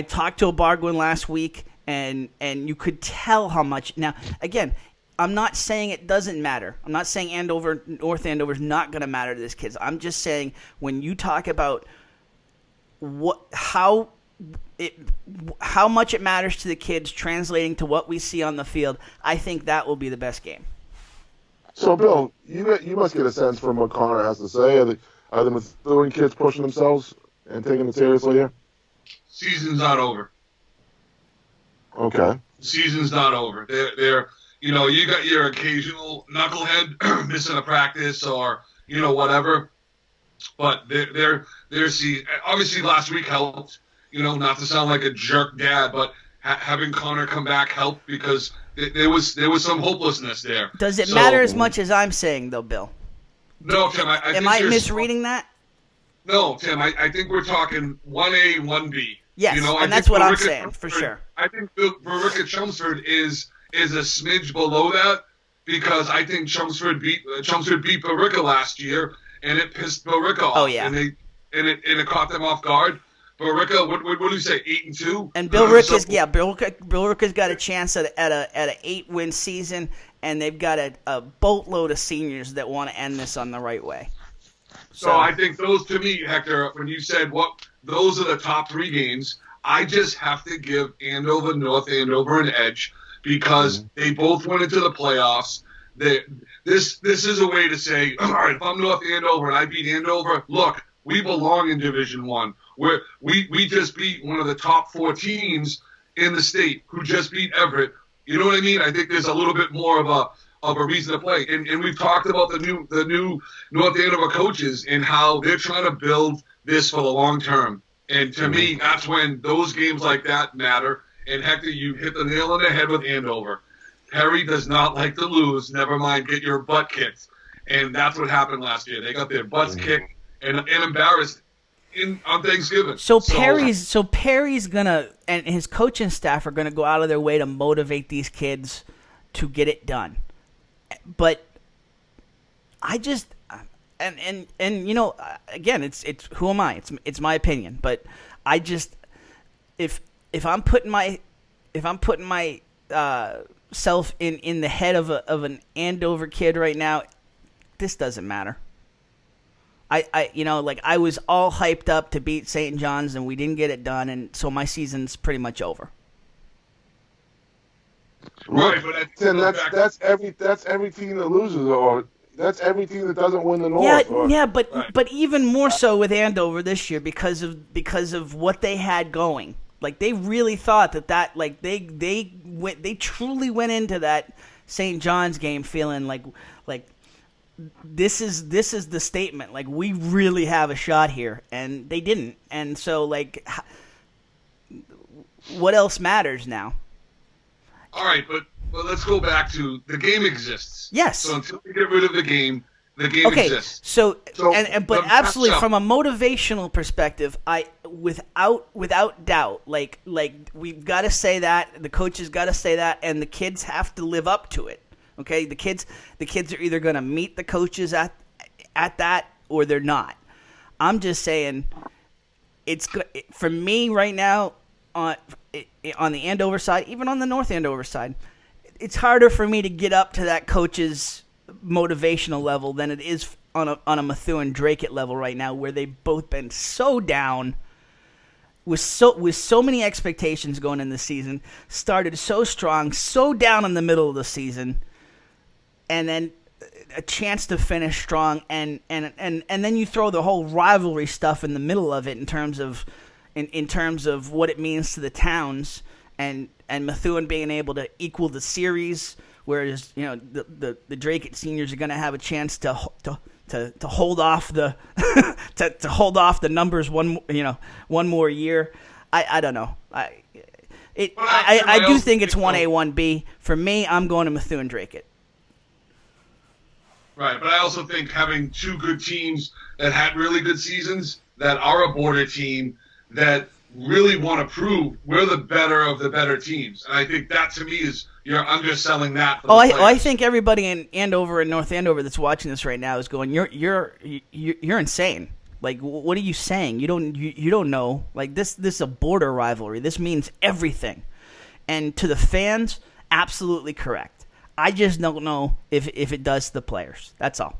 talked to a Bargwin last week, and you could tell how much. Now, again, I'm not saying it doesn't matter. I'm not saying North Andover is not going to matter to these kids. I'm just saying when you talk about how much it matters to the kids translating to what we see on the field, I think that will be the best game. So, Bill, you must get a sense from what Connor has to say. Are the Methuen kids pushing themselves and taking it seriously here? Season's not over. Okay. Season's not over. They're you got your occasional knucklehead missing a practice or whatever, but they're obviously last week helped. Not to sound like a jerk dad, but having Connor come back helped because there was some hopelessness there. Does it matter as much as I'm saying, though, Bill? No, Tim. Am I misreading that? No, Tim. I think we're talking 1A, 1B. Yes, and that's what I'm saying for sure. I think Barica Chelmsford is a smidge below that because I think Chelmsford beat Barica last year and it pissed Barica off. Oh yeah, and it caught them off guard. Barica, what do you say, 8-2? And Bill Ricka's got a chance at an 8-win season, and they've got a boatload of seniors that want to end this on the right way. So I think those, to me, Hector, when you said those are the top 3 games, I just have to give North Andover an edge because they both went into the playoffs. This is a way to say, all right, if I'm North Andover and I beat Andover, look, we belong in Division I. We just beat one of the top 4 teams in the state who just beat Everett. You know what I mean? I think there's a little bit more of a reason to play. And we've talked about the new North Andover coaches and how they're trying to build this for the long term. And to me, that's when those games like that matter. And Hector, you hit the nail on the head with Andover. Perry does not like to lose, never mind get your butt kicked. And that's what happened last year. They got their butts kicked and embarrassed on Thanksgiving. So Perry's gonna, and his coaching staff are gonna go out of their way to motivate these kids to get it done. But I just and again, it's who am I? It's my opinion, but I just if I'm putting my self in the head of an Andover kid right now, this doesn't matter. I was all hyped up to beat St. John's and we didn't get it done, and so my season's pretty much over. Right, but that's every team that loses, or that's every team that doesn't win the North. But even more so with Andover this year because of what they had going. Like they really thought that like they truly went into that St. John's game feeling like this is the statement. Like we really have a shot here, and they didn't. And so like, what else matters now? All right, but let's go back to the game exists. Yes. So until we get rid of the game exists. So but absolutely from a motivational perspective, without doubt, like we've got to say that, the coaches got to say that, and the kids have to live up to it. Okay, the kids are either going to meet the coaches at that or they're not. I'm just saying, it's for me right now on the Andover side, even on the North Andover side, it's harder for me to get up to that coach's motivational level than it is on a Methuen Drake level right now, where they've both been so down with so many expectations going in the season, started so strong, so down in the middle of the season, and then a chance to finish strong, and then you throw the whole rivalry stuff in the middle of it in terms of what it means to the towns, and Methuen being able to equal the series, whereas the Drake seniors are going to have a chance to hold off the to hold off the numbers one more year. I don't know. I do think it's 1A 1B. For me, I'm going to Methuen Drake. Right, but I also think having 2 good teams that had really good seasons, that are a border team, that really want to prove we're the better of the better teams. And I think that, to me, is you're underselling that. I think everybody in Andover and North Andover that's watching this right now is going, you're insane. Like, what are you saying? You don't know. Like, this is a border rivalry. This means everything. And to the fans, absolutely correct. I just don't know if it does to the players. That's all.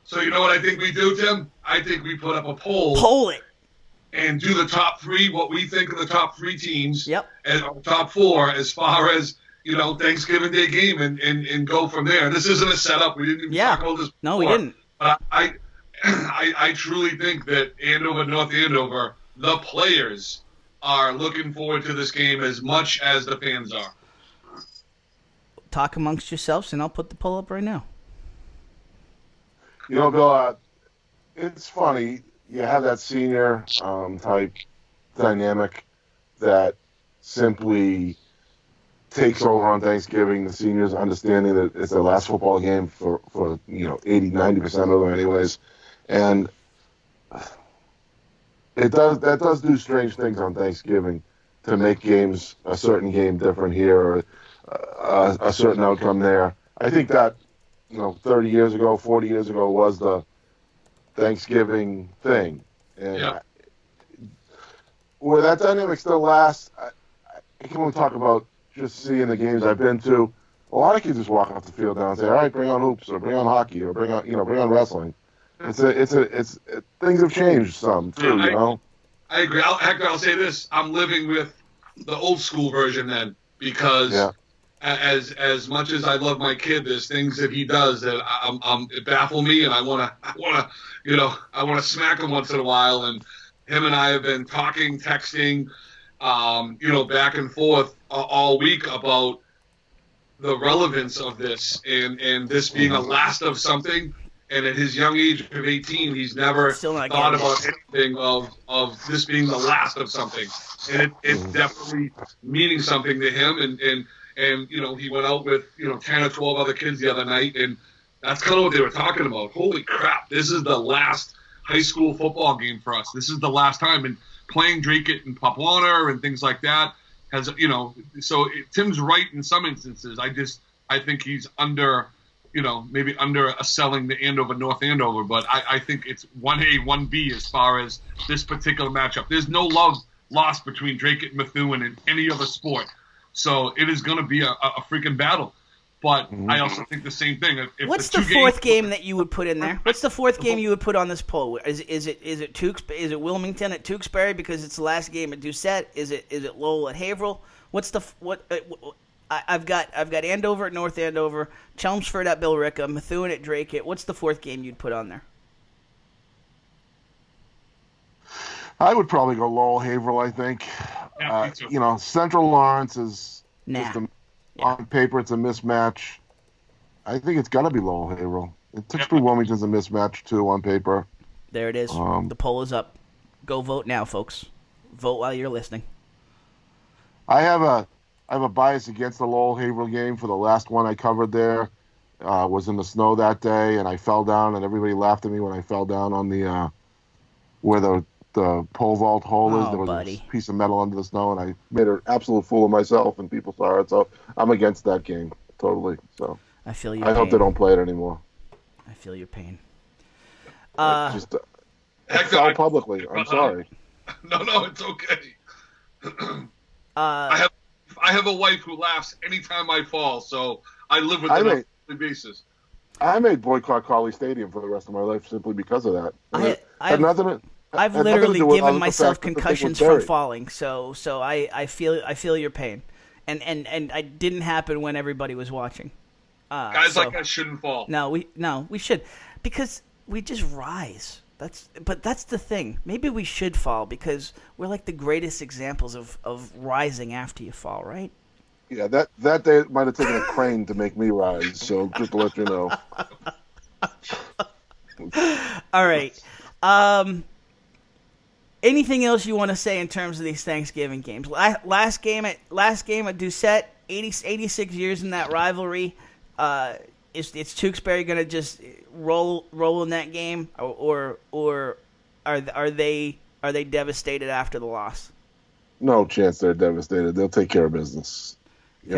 So you know what I think we do, Tim? I think we put up a poll. Poll it. And do the top 3, what we think of the top 3 teams. Yep. And top 4 as far as Thanksgiving Day game and go from there. This isn't a setup. We didn't even talk about this before. No, we didn't. But I truly think that Andover, North Andover, the players are looking forward to this game as much as the fans are. Talk amongst yourselves, and I'll put the poll up right now. Bill, it's funny. You have that senior type dynamic that simply takes over on Thanksgiving. The seniors understanding that it's their last football game for 80-90% of them anyways. And that does do strange things on Thanksgiving to make a certain game different here or a certain outcome there. I think that 30 years ago, 40 years ago was the Thanksgiving thing. And where that dynamic still lasts, I can only talk about just seeing the games I've been to. A lot of kids just walk off the field now and say, "All right, bring on hoops, or bring on hockey, or bring on wrestling." It's things have changed some too, I agree. Hector, I'll say this: I'm living with the old school version then, because as much as I love my kid, there's things that he does that it baffle me, and I want to smack him once in a while. And him and I have been talking, texting, back and forth all week about the relevance of this and this being a last of something. And at his young age of 18, he's never thought about anything of this being the last of something. And it's definitely meaning something to him. And he went out with 10 or 12 other kids the other night, and that's kind of what they were talking about. Holy crap, this is the last high school football game for us. This is the last time. And playing Drake and Pop Warner and things like that has, so Tim's right in some instances. I think he's maybe under selling the Andover, North Andover, but I think it's 1A, 1B as far as this particular matchup. There's no love lost between Drake and Methuen in any other sport. So it is going to be a freaking battle. But I also think the same thing. What's the fourth game that you would put in there? What's the fourth game you would put on this poll? Is it Wilmington at Tewksbury because it's the last game at Doucette? Is it Lowell at Haverhill? I've got Andover at North Andover, Chelmsford at Billerica, Methuen at Drake. What's the fourth game you'd put on there? I would probably go Lowell Haverhill. I think. Yeah, Central Lawrence is on paper it's a mismatch. I think it's got to be Lowell Haverhill. Tewksbury Wilmington's a mismatch too on paper. There it is. The poll is up. Go vote now, folks. Vote while you're listening. I have a bias against the Lowell Haverhill game. For the last one I covered there was in the snow that day, and I fell down, and everybody laughed at me when I fell down on the where the pole vault hole is. There was a piece of metal under the snow, and I made an absolute fool of myself, and people saw it. So I'm against that game totally. So I feel your pain. I hope they don't play it anymore. I feel your pain. I fell publicly. I'm sorry. No, it's okay. I have a wife who laughs anytime I fall, so I live with it on a daily basis. I may boycott Cawley Stadium for the rest of my life simply because of that. I've literally given myself concussions from falling, so I feel your pain, and it didn't happen when everybody was watching. Guys like us shouldn't fall. No, we should, because we just rise. That's the thing. Maybe we should fall because we're like the greatest examples of rising after you fall, right? Yeah, that day might have taken a crane to make me rise. So just to let you know. All right. Anything else you want to say in terms of these Thanksgiving games? Last game at Doucette, 86 years in that rivalry. Is Tewksbury going to just roll in that game, or are they devastated after the loss? No chance they're devastated. They'll take care of business. You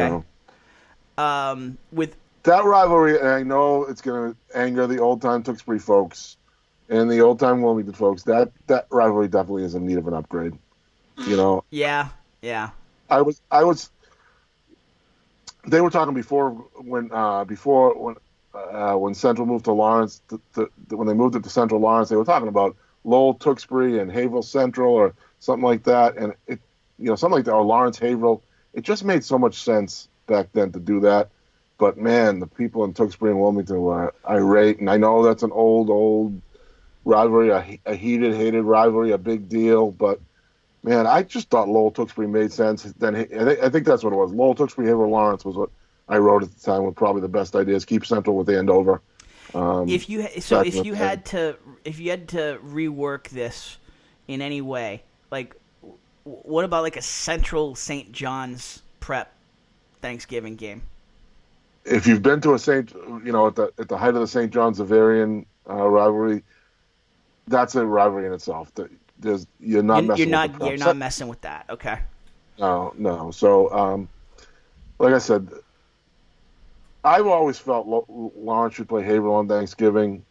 know. With that rivalry, and I know it's going to anger the old time Tewksbury folks and the old time Wilmington folks. That rivalry definitely is in need of an upgrade. You know. Yeah. I was. They were talking before when Central moved to Lawrence. When they moved it to Central Lawrence, they were talking about Lowell, Tewksbury, and Haverhill Central, or something like that. And something like that, or Lawrence Haverhill. It just made so much sense back then to do that. But man, the people in Tewksbury and Wilmington were irate, and I know that's an old rivalry, a heated, hated rivalry, a big deal. But man, I just thought Lowell Tewksbury made sense. Then I think that's what it was. Lowell Tewksbury, Haverhill Lawrence was what I wrote at the time were probably the best ideas. Keep Central with Andover. If you had to rework this in any way, like what about like a Central St. John's prep Thanksgiving game? If you've been to a at the height of the St. John's Zavarian rivalry, that's a rivalry in itself. You're not messing with that. Okay. No. So, like I said, I've always felt Lawrence should play Haverhill on Thanksgiving.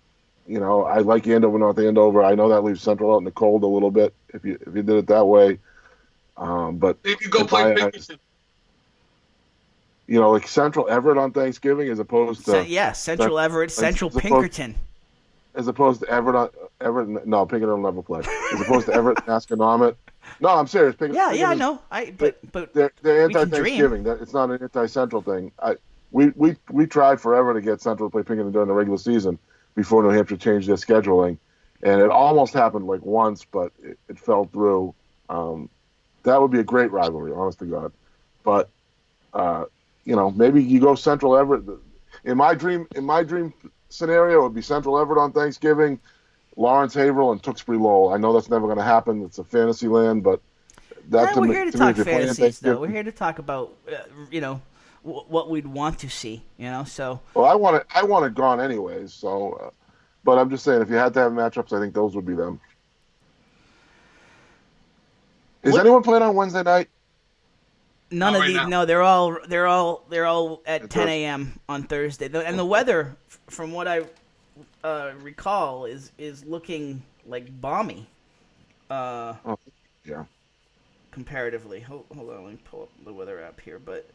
I like Andover, North Andover. I know that leaves Central out in the cold a little bit if you did it that way. But they could go play Pinkerton. Like Central Everett on Thanksgiving as opposed to Central Everett, Central Pinkerton. As opposed to Everett. No, Pinkerton will never play. As opposed to Everett and Masconomet. No, I'm serious. Yeah, I know. But they're anti-Thanksgiving. It's not an anti-Central thing. We tried forever to get Central to play Pinkerton during the regular season before New Hampshire changed their scheduling, and it almost happened like once, but it fell through. That would be a great rivalry, honest to God. But maybe you go Central Everett. In my dream scenario, it would be Central Everett on Thanksgiving, Lawrence Haverhill, and Tewksbury Lowell. I know that's never going to happen. It's a fantasy land, but we're here to talk fantasies, though. We're here to talk about what we'd want to see. So. Well, I want it gone anyways. So, but I'm just saying, if you had to have matchups, I think those would be them. Is anyone playing on Wednesday night? None of these. Now. No, they're all at 10 a.m. on Thursday. And the weather, from what I recall, is looking like balmy. Yeah. Comparatively, hold on, let me pull up the weather app here. But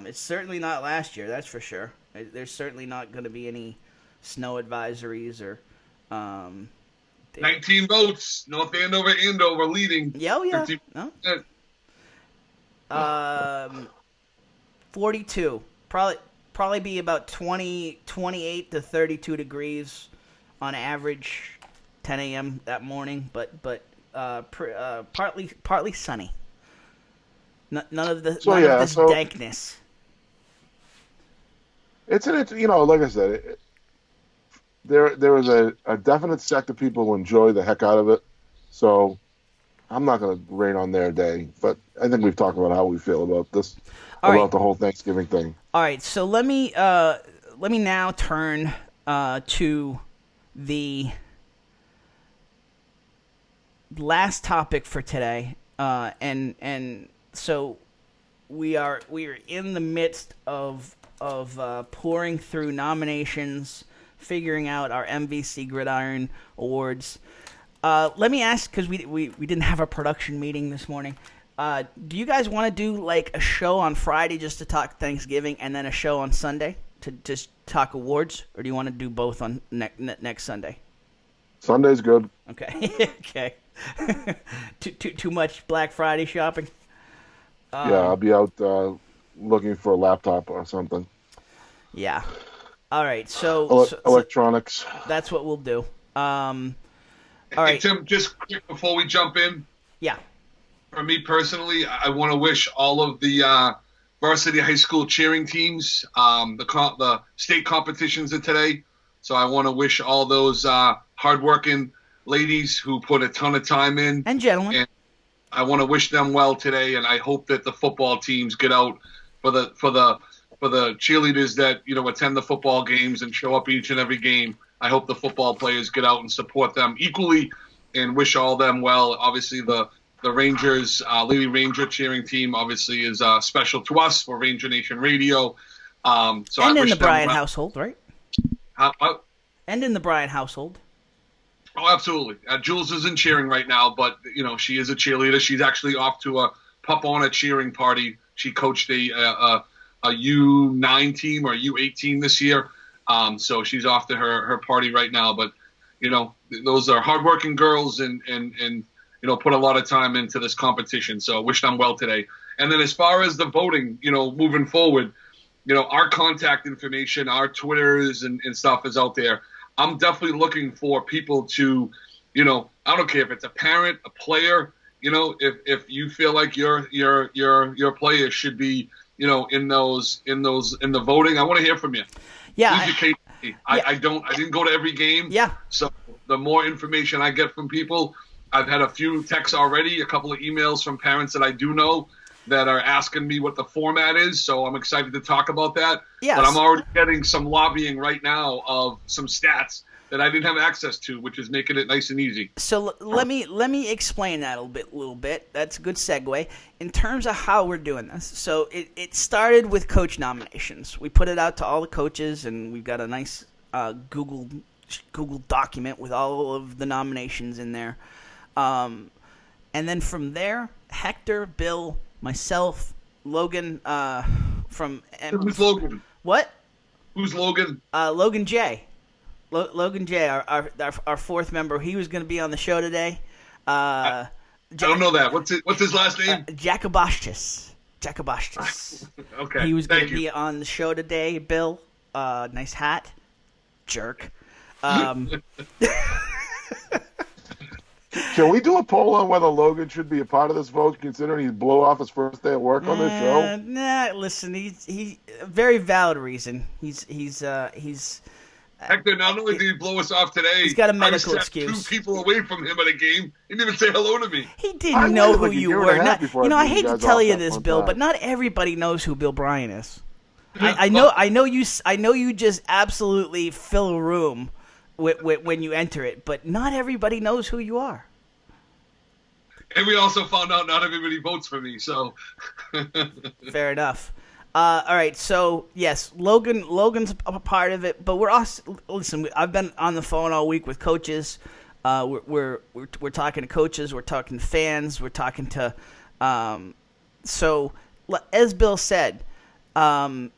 it's certainly not last year. That's for sure. There's certainly not going to be any snow advisories or. 19 votes. North Andover leading. Yeah. No. 42. Probably be about 28 to 32 degrees on average, 10 a.m. that morning, but partly sunny. None of this dankness. Like I said, there is a definite sect of people who enjoy the heck out of it. So I'm not going to rain on their day, but I think we've talked about how we feel about this, the whole Thanksgiving thing. All right, so let me now turn to the last topic for today, and so we are in the midst of pouring through nominations, figuring out our MVC Gridiron Awards. Let me ask, because we didn't have a production meeting this morning. Do you guys want to do like a show on Friday just to talk Thanksgiving, and then a show on Sunday to just talk awards, or do you want to do both on next Sunday? Sunday's good. Okay. Okay. Too much Black Friday shopping. Yeah, I'll be out looking for a laptop or something. Yeah. All right. So electronics. That's what we'll do. All right. Hey, Tim, just quick before we jump in. Yeah. For me personally, I want to wish all of the varsity high school cheering teams the state competitions of today. So I want to wish all those hardworking ladies who put a ton of time in. And gentlemen. And I want to wish them well today, and I hope that the football teams get out for the cheerleaders that attend the football games and show up each and every game. I hope the football players get out and support them equally, and wish all them well. Obviously, the Rangers, Lady Ranger cheering team, obviously is special to us for Ranger Nation Radio. And in the Bryant household, right? And in the Bryant household. Oh, absolutely. Jules isn't cheering right now, but she is a cheerleader. She's actually off to a Pup on a cheering party. She coached a U9 team or U8 team this year, so she's off to her party right now. But those are hardworking girls and put a lot of time into this competition. So wish them well today. And then as far as the voting, moving forward, our contact information, our Twitters and stuff is out there. I'm definitely looking for people to, I don't care if it's a parent, a player, if you feel like your player should be, in the voting, I want to hear from you. Yeah. Educate me. I didn't go to every game. Yeah. So the more information I get from people, I've had a few texts already, a couple of emails from parents that I do know that are asking me what the format is, so I'm excited to talk about that. Yes. But I'm already getting some lobbying right now of some stats that I didn't have access to, which is making it nice and easy. So let me explain that a little bit. That's a good segue. In terms of how we're doing this, so it started with coach nominations. We put it out to all the coaches, and we've got a nice Google document with all of the nominations in there. And then from there, Hector, Bill, myself, Logan from Who's Logan? What? Who's Logan? Logan J. Logan J, our fourth member. He was going to be on the show today. I don't know that. What's his last name? Jakubashtis. Okay. He was going to be on the show today. Bill, nice hat, jerk. Can we do a poll on whether Logan should be a part of this vote, considering he blew off his first day at work on this show? Nah, listen, he's a very valid reason. He's Hector, not only did he blow us off today, he's got a medical I excuse. 2 people away from him at a game. He didn't even say hello to me. He didn't know who you were. I hate to tell you this, Bill, time. but not everybody knows who Bill Bryan is. I know you just absolutely fill a room when you enter it, but not everybody knows who you are. And we also found out not everybody votes for me, so. Fair enough. All right, so yes, Logan's a part of it, but we're also listen. I've been on the phone all week with coaches. We're talking to coaches. We're talking to fans. We're talking to. So as Bill said, we're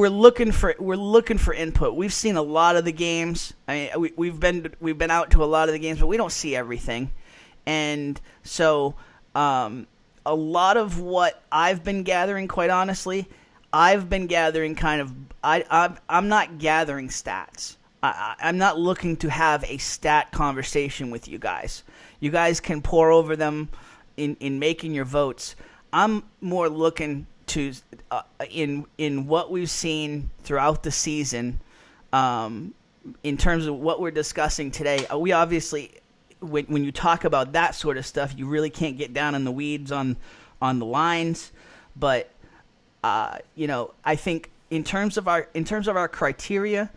looking for input. We've seen a lot of the games. I mean, we've been out to a lot of the games, but we don't see everything, and so. A lot of what I've been gathering, quite honestly, I've been gathering kind of. I'm not gathering stats. I'm not looking to have a stat conversation with you guys. You guys can pour over them in making your votes. I'm more looking to in what we've seen throughout the season. In terms of what we're discussing today, we obviously. When you talk about that sort of stuff, you really can't get down in the weeds on the lines. But I think in terms of our criteria,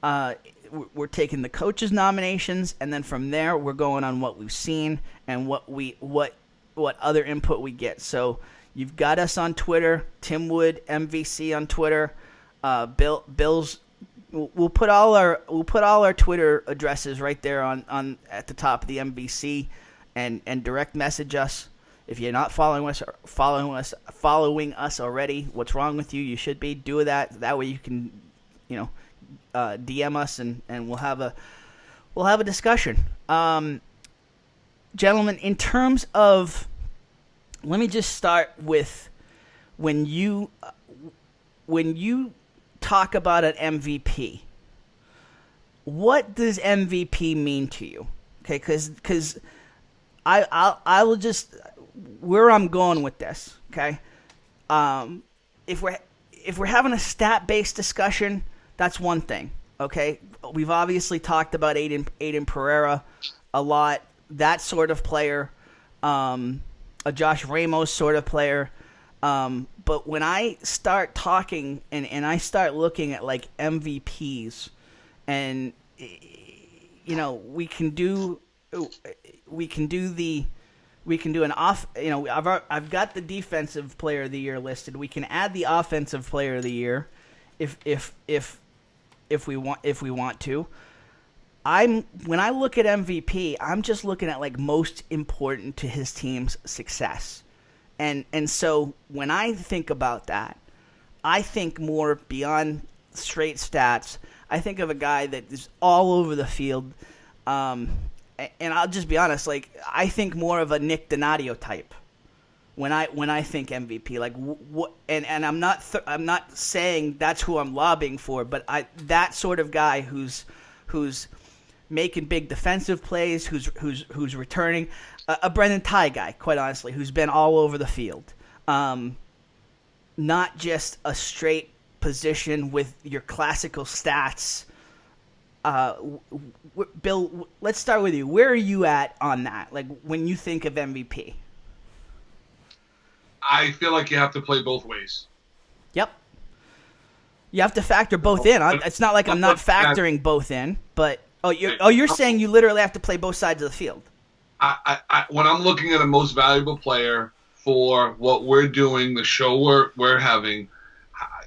we're taking the coaches' nominations, and then from there we're going on what we've seen and what other input we get. So you've got us on Twitter, Tim Wood, MVC on Twitter, Bill's. We'll put all our Twitter addresses right there on at the top of the MVC, and direct message us. If you're not following us already, what's wrong with you? You should be. Do that. That way you can, DM us and we'll have a discussion. Gentlemen, in terms of, let me just start with when you talk about an MVP. What does MVP mean to you? Okay, because I will just where I'm going with this. Okay, if we're having a stat based discussion, that's one thing. Okay, we've obviously talked about Aiden Pereira a lot. That sort of player, a Josh Ramos sort of player. But when I start talking and I start looking at like MVPs, and we can do an off. I've got the defensive player of the year listed. We can add the offensive player of the year, if we want to. When I look at MVP, I'm just looking at like most important to his team's success. And so when I think about that, I think more beyond straight stats. I think of a guy that is all over the field. And I'll just be honest, like I think more of a Nick Donadio type. when I think MVP. Like what? And I'm not saying that's who I'm lobbying for, but that sort of guy who's making big defensive plays, who's returning, a Brendan Ty guy, quite honestly, who's been all over the field, not just a straight position with your classical stats. Bill, let's start with you. Where are you at on that? Like when you think of MVP? I feel like you have to play both ways. Yep. You have to factor both in. It's not like I'm not factoring both in, but you're saying you literally have to play both sides of the field. When I'm looking at a most valuable player for what we're doing, the show we're having,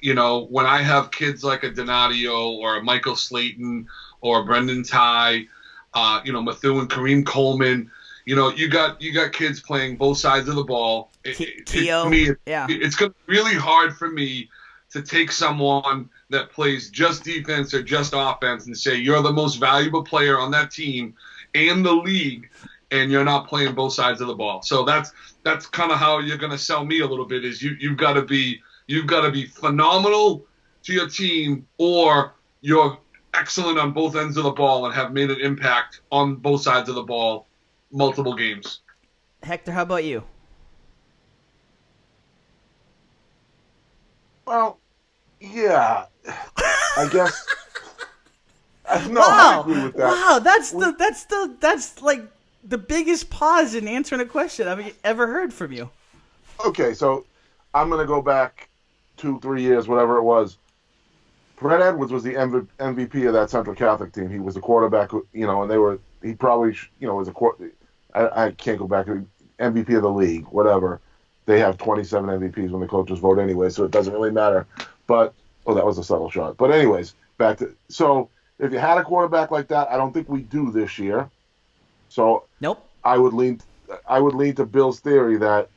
when I have kids like a Donadio or a Michael Slayton or Brendan Ty, Matthew and Kareem Coleman, you got kids playing both sides of the ball. T.O. It's going to be really hard for me to take someone that plays just defense or just offense and say you're the most valuable player on that team and the league, and you're not playing both sides of the ball. So that's kind of how you're going to sell me a little bit. Is you've got to be phenomenal to your team, or you're excellent on both ends of the ball and have made an impact on both sides of the ball multiple games. Hector, how about you? Well, yeah, I guess. No, Wow. I agree with that. Wow, that's like the biggest pause in answering a question I've ever heard from you. Okay, so I'm going to go back 2-3 years, whatever it was. Brett Edwards was the MVP of that Central Catholic team. He was a quarterback, and he probably, was I can't go back to MVP of the league, whatever. They have 27 MVPs when the coaches vote anyway, so it doesn't really matter. But, that was a subtle shot. But anyways, so if you had a quarterback like that, I don't think we do this year. So nope. I would lean to Bill's theory that,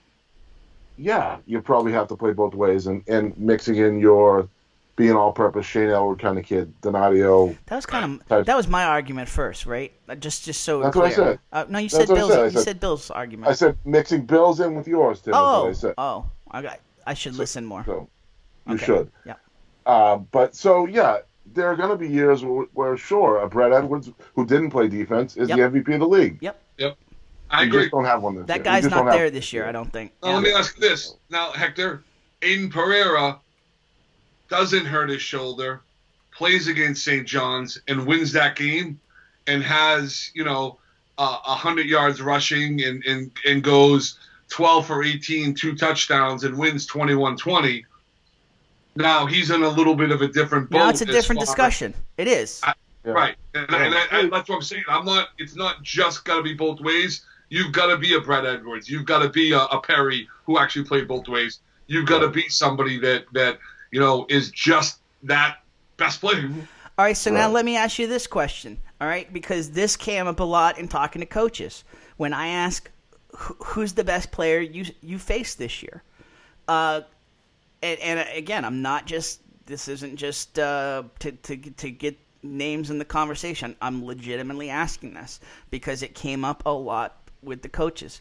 yeah, you probably have to play both ways and mixing in your being all-purpose Shane Elwood kind of kid, Donadio. That was my argument first, right? Just so that's clear. what I said. No, you said Bill's. You said Bill's argument. I said mixing Bill's in with yours, Tim. Oh, that's what I I said. I should listen more. So you should. Yeah. There are going to be years where sure, a Brett Edwards who didn't play defense is the MVP of the league. Yep. I agree. Just don't have one this year. That guy's not there this year, I don't think. Now, let me ask you this. Now, Hector, Aiden Pereira doesn't hurt his shoulder, plays against St. John's, and wins that game, and has 100 yards rushing and goes 12 for 18, 2 touchdowns, and wins 21-20. Now he's in a little bit of a different boat. Now it's a different discussion. It is. Right, and that's what I'm saying. It's not just got to be both ways. You've got to be a Brett Edwards. You've got to be a Perry who actually played both ways. You've got to be somebody that is just that best player. All right, so now let me ask you this question, all right? Because this came up a lot in talking to coaches. When I ask who's the best player you faced this year, and again, I'm not just – this isn't just to get names in the conversation. I'm legitimately asking this because it came up a lot with the coaches.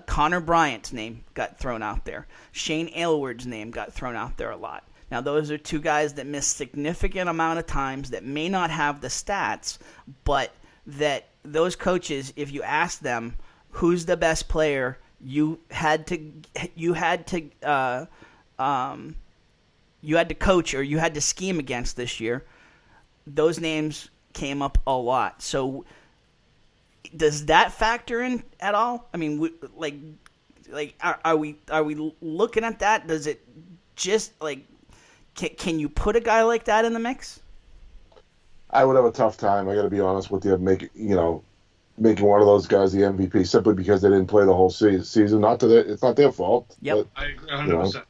Connor Bryant's name got thrown out there. Shane Aylward's name got thrown out there a lot. Now, those are two guys that missed significant amount of times that may not have the stats, but that those coaches, if you ask them who's the best player, you had to coach or you had to scheme against this year. Those names came up a lot. So does that factor in at all? I mean, are we looking at that? Does it just can you put a guy like that in the mix? I would have a tough time. I got to be honest with you, making one of those guys the MVP simply because they didn't play the whole season. It's not their fault. Yep, but, I agree 100%.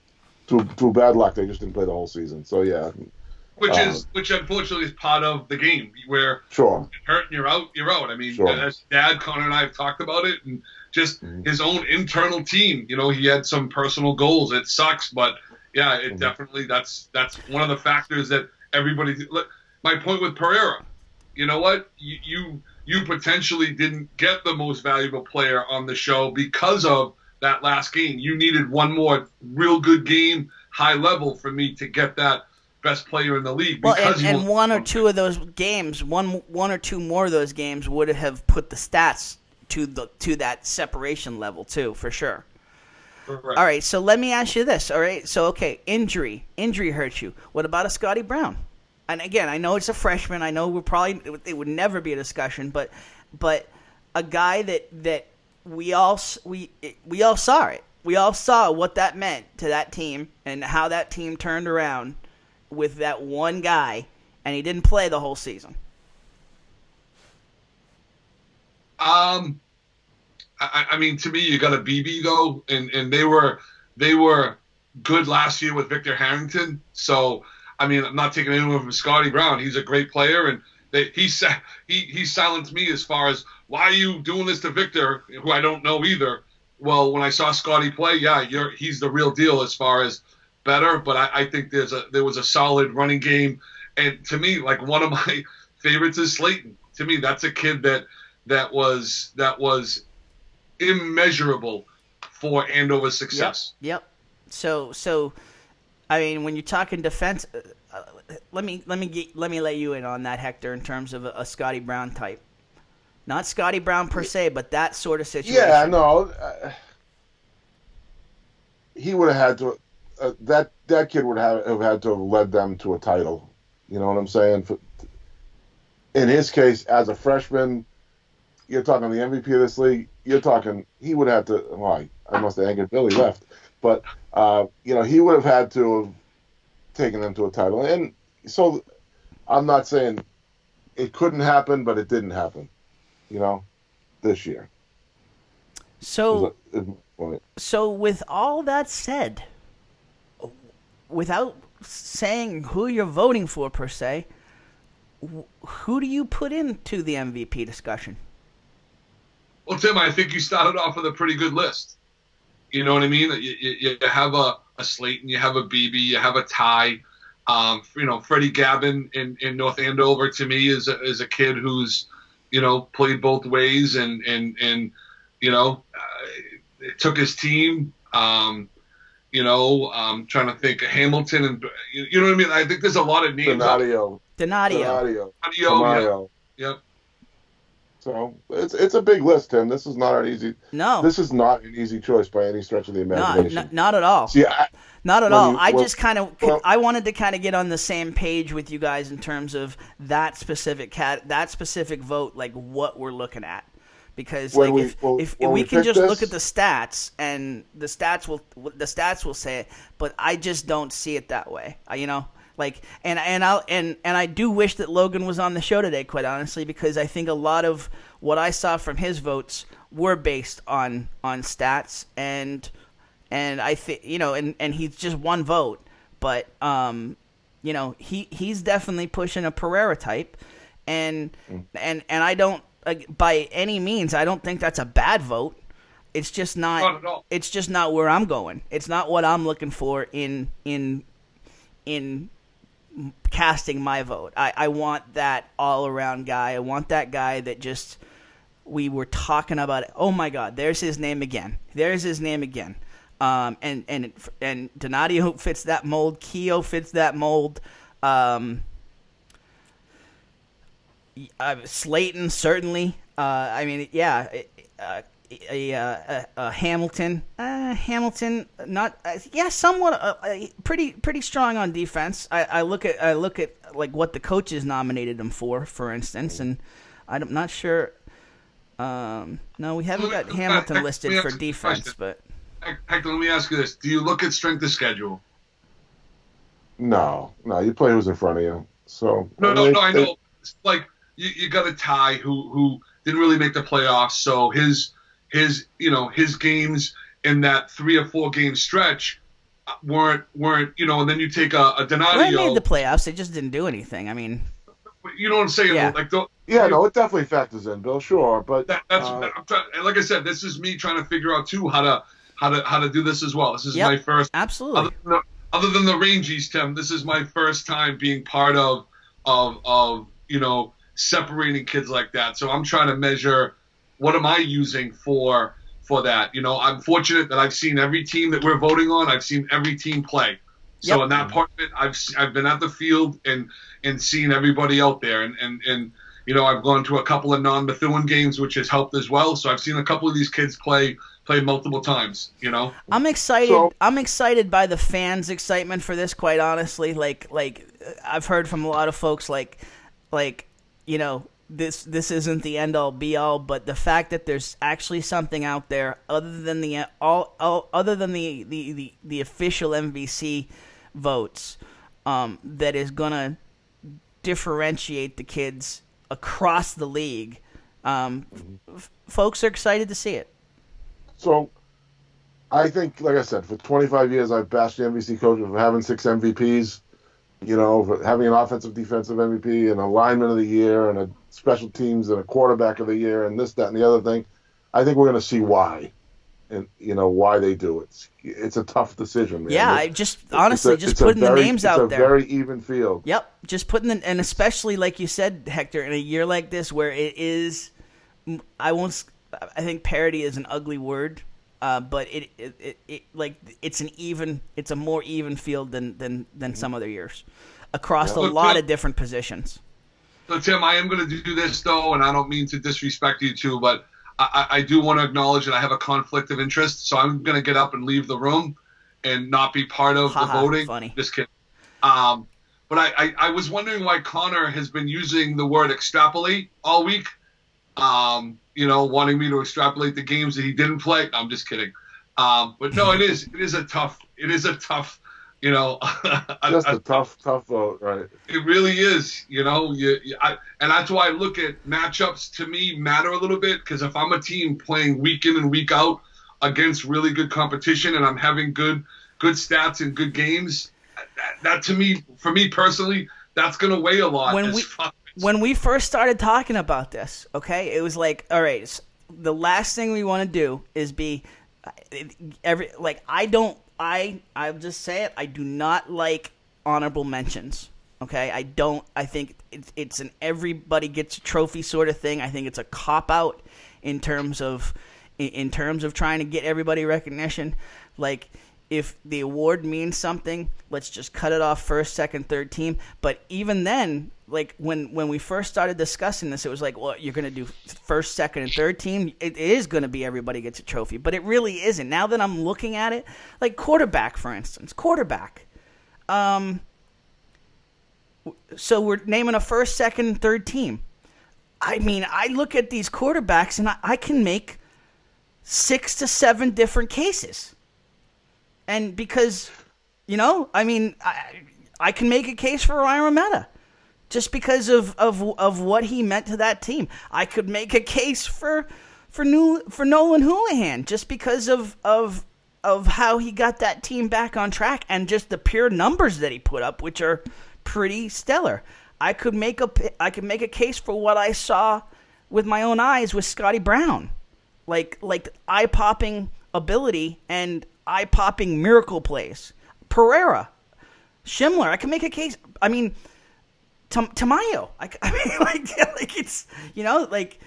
Through bad luck, they just didn't play the whole season. So yeah. Which unfortunately is part of the game where sure. You're hurt and you're out. I mean, sure. As Dad, Connor, and I have talked about it, and just his own internal team. He had some personal goals. It sucks, but yeah, it definitely that's one of the factors that everybody. My point with Pereira, you know what? You potentially didn't get the most valuable player on the show because of that last game. You needed one more real good game, high level, for me to get that best player in the league. Well, and one or two of those games, one or two more of those games would have put the stats to that separation level too, for sure. Correct. All right, so let me ask you this. All right, so okay, injury hurts you. What about a Scotty Brown? And again, I know it's a freshman. I know it would never be a discussion, but a guy that we all saw it. We all saw what that meant to that team and how that team turned around with that one guy, and he didn't play the whole season. I mean, to me, you got a BB though, and they were good last year with Victor Harrington. So, I mean, I'm not taking anyone from Scotty Brown. He's a great player, and he silenced me as far as, why are you doing this to Victor, who I don't know either. Well, when I saw Scotty play, yeah, he's the real deal as far as better. But I think there was a solid running game, and to me, like, one of my favorites is Slayton. To me, that's a kid that was immeasurable for Andover's success. Yep. So, I mean, when you're talking defense, let me let you in on that, Hector, in terms of a Scotty Brown type. Not Scotty Brown per se, but that sort of situation. Yeah, no. He would have had to. That kid would have had to have led them to a title. You know what I'm saying? In his case, as a freshman, you're talking the MVP of this league. You're talking he would have to. Well, I must have angered Billy left, but he would have had to have taken them to a title. And so, I'm not saying it couldn't happen, but it didn't happen. This year. So with all that said, without saying who you're voting for per se, who do you put into the MVP discussion? Well, Tim, I think you started off with a pretty good list. You know what I mean? You have a Slayton, you have a BB, you have a Ty. Freddie Gavin in North Andover, to me, is a kid who's played both ways and took his team. Trying to think of Hamilton, and you know what I mean. I think there's a lot of names. Donadio. Yep. So it's a big list, Tim. This is not an easy. No. This is not an easy choice by any stretch of the imagination. Not at all. See, not at all. I wanted to kind of get on the same page with you guys in terms of that specific vote, like what we're looking at, because if we can just look at the stats, and the stats will say it, but I just don't see it that way. And I do wish that Logan was on the show today, quite honestly, because I think a lot of what I saw from his votes were based on stats, and I think and he's just one vote, but he's definitely pushing a Pereira type, and I don't, by any means, I don't think that's a bad vote. It's just not. Not at all. It's just not where I'm going. It's not what I'm looking for in casting my vote. I want that all-around guy. I want that guy that just, we were talking about it. Oh my God, there's his name again. And Donadio fits that mold. Keogh fits that mold. Slayton certainly. Hamilton, not somewhat pretty strong on defense. I look at like what the coaches nominated him for instance, and I'm not sure. No, we haven't got Hamilton listed for defense, but Hector, let me ask you this: do you look at strength of schedule? No, you play who's in front of you. So no, I know. It's like you got a Ty who didn't really make the playoffs, so his games in that 3 or 4 game stretch weren't and then you take a Donadio. They made the playoffs, they just didn't do anything. I mean, you know what I'm saying? Yeah. It definitely factors in, Bill. Sure, but that's like I said, this is me trying to figure out too how to do this as well. This is my first. Absolutely. Other than the Rangies, Tim, this is my first time being part of separating kids like that. So I'm trying to measure what am I using for for that. You know, I'm fortunate that I've seen every team that we're voting on. I've seen every team play. So in that part of it, I've been at the field and seen everybody out there, and you know, I've gone to a couple of non-Methuen games, which has helped as well. So I've seen a couple of these kids play multiple times. You know, I'm excited. So- I'm excited by the fans' excitement for this. Quite honestly, like I've heard from a lot of folks, like you know, this isn't the end all be all, but the fact that there's actually something out there other than the official MVC votes that is gonna differentiate the kids across the league. Folks are excited to see it. So, I think, like I said, for 25 years I've bashed the MVC coach for having 6 MVPs. You know, for having an offensive, defensive MVP, and a lineman of the year, and a special teams, and a quarterback of the year, and this, that, and the other thing. I think we're going to see why, and you know why they do it. It's a tough decision, man. Yeah, I just honestly just putting the names out there. It's a very even field. Yep, just putting and especially like you said, Hector, in a year like this where it is, I think parity is an ugly word, but it like it's a more even field than some other years across a lot of different positions. So Tim, I am going to do this though, and I don't mean to disrespect you two, but I do want to acknowledge that I have a conflict of interest, so I'm going to get up and leave the room and not be part of the voting. Funny. Just kidding. But I was wondering why Connor has been using the word extrapolate all week. You know, wanting me to extrapolate the games that he didn't play. No, I'm just kidding. But no, it is a tough, you know. Just a tough vote, right? It really is, you know. And that's why I look at matchups. To me, matter a little bit, because if I'm a team playing week in and week out against really good competition, and I'm having good stats and good games, that to me, for me personally, that's going to weigh a lot. When we first started talking about this, okay, it was like, all right, the last thing we want to do is be I'll just say it, I do not like honorable mentions. Okay, I think it's an everybody gets a trophy sort of thing. I think it's a cop out in terms of trying to get everybody recognition. Like, if the award means something, let's just cut it off first, second, third team. But even then, like when we first started discussing this, it was like, well, you're going to do first, second, and third team. It is going to be everybody gets a trophy, but it really isn't. Now that I'm looking at it, like quarterback, for instance, so we're naming a first, second, third team. I mean, I look at these quarterbacks and I can make 6 to 7 different cases. And because, you know, I mean, I can make a case for Ryan Rometta just because of what he meant to that team. I could make a case for Nolan Houlihan just because of how he got that team back on track and just the pure numbers that he put up, which are pretty stellar. I could make a case for what I saw with my own eyes with Scotty Brown, like eye-popping ability and eye-popping miracle plays. Pereira, Schindler. I can make a case. I mean, Tamayo. I mean, like it's, you know, like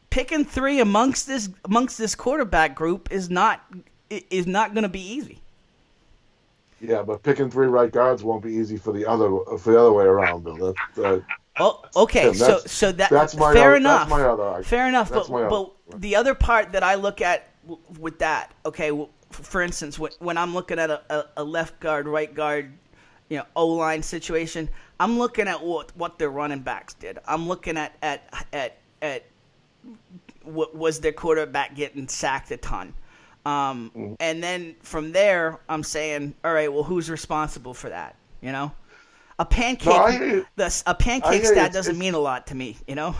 picking 3 amongst this quarterback group is not going to be easy. Yeah, but picking 3 right guards won't be easy for the other way around, Bill. Okay. Tim, so that's my fair other, enough. That's my other argument. Fair enough. But the other part that I look at with that, okay, for instance, when I'm looking at a left guard, right guard, you know, O-line situation, I'm looking at what their running backs did. I'm looking at what was their quarterback getting sacked a ton. And then from there, I'm saying, all right, well, who's responsible for that? You know, a pancake stat doesn't mean a lot to me. You know.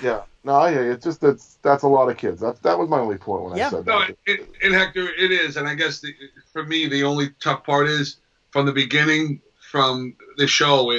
Yeah, no, I hear you. It's just that's a lot of kids. That was my only point when I said that. And Hector, it is, and I guess for me, the only tough part is from the beginning, from the show,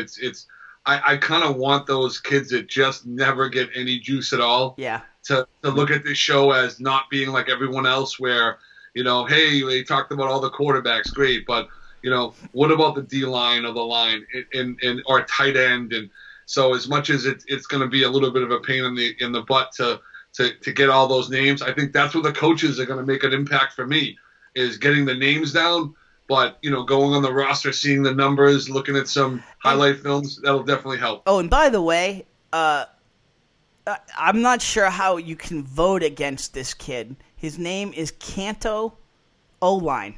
I kind of want those kids that just never get any juice at all. Yeah. To look at this show as not being like everyone else, where, you know, hey, they talked about all the quarterbacks, great, but, you know, what about the D line of the line and or tight end? And so as much as it's going to be a little bit of a pain in the butt to to get all those names. I think that's where the coaches are going to make an impact for me, is getting the names down. But, going on the roster, seeing the numbers, looking at some highlight films, that'll definitely help. Oh, and by the way, I'm not sure how you can vote against this kid. His name is Canto O-line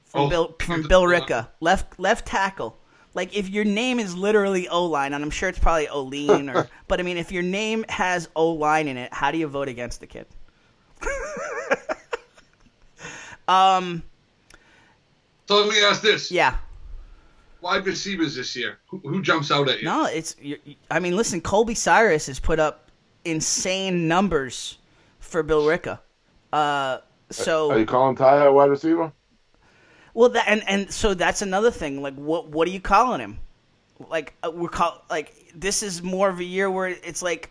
from Bill Ricca, left tackle. Like, if your name is literally O-line, and I'm sure it's probably O-line, but I mean, if your name has O-line in it, how do you vote against the kid? So let me ask this. Yeah. Wide receivers this year. Who jumps out at you? No, listen, Colby Cyrus has put up insane numbers for Bill Ricca. So are you calling Ty a wide receiver? Well, and so that's another thing. Like, what are you calling him? Like, this is more of a year where it's like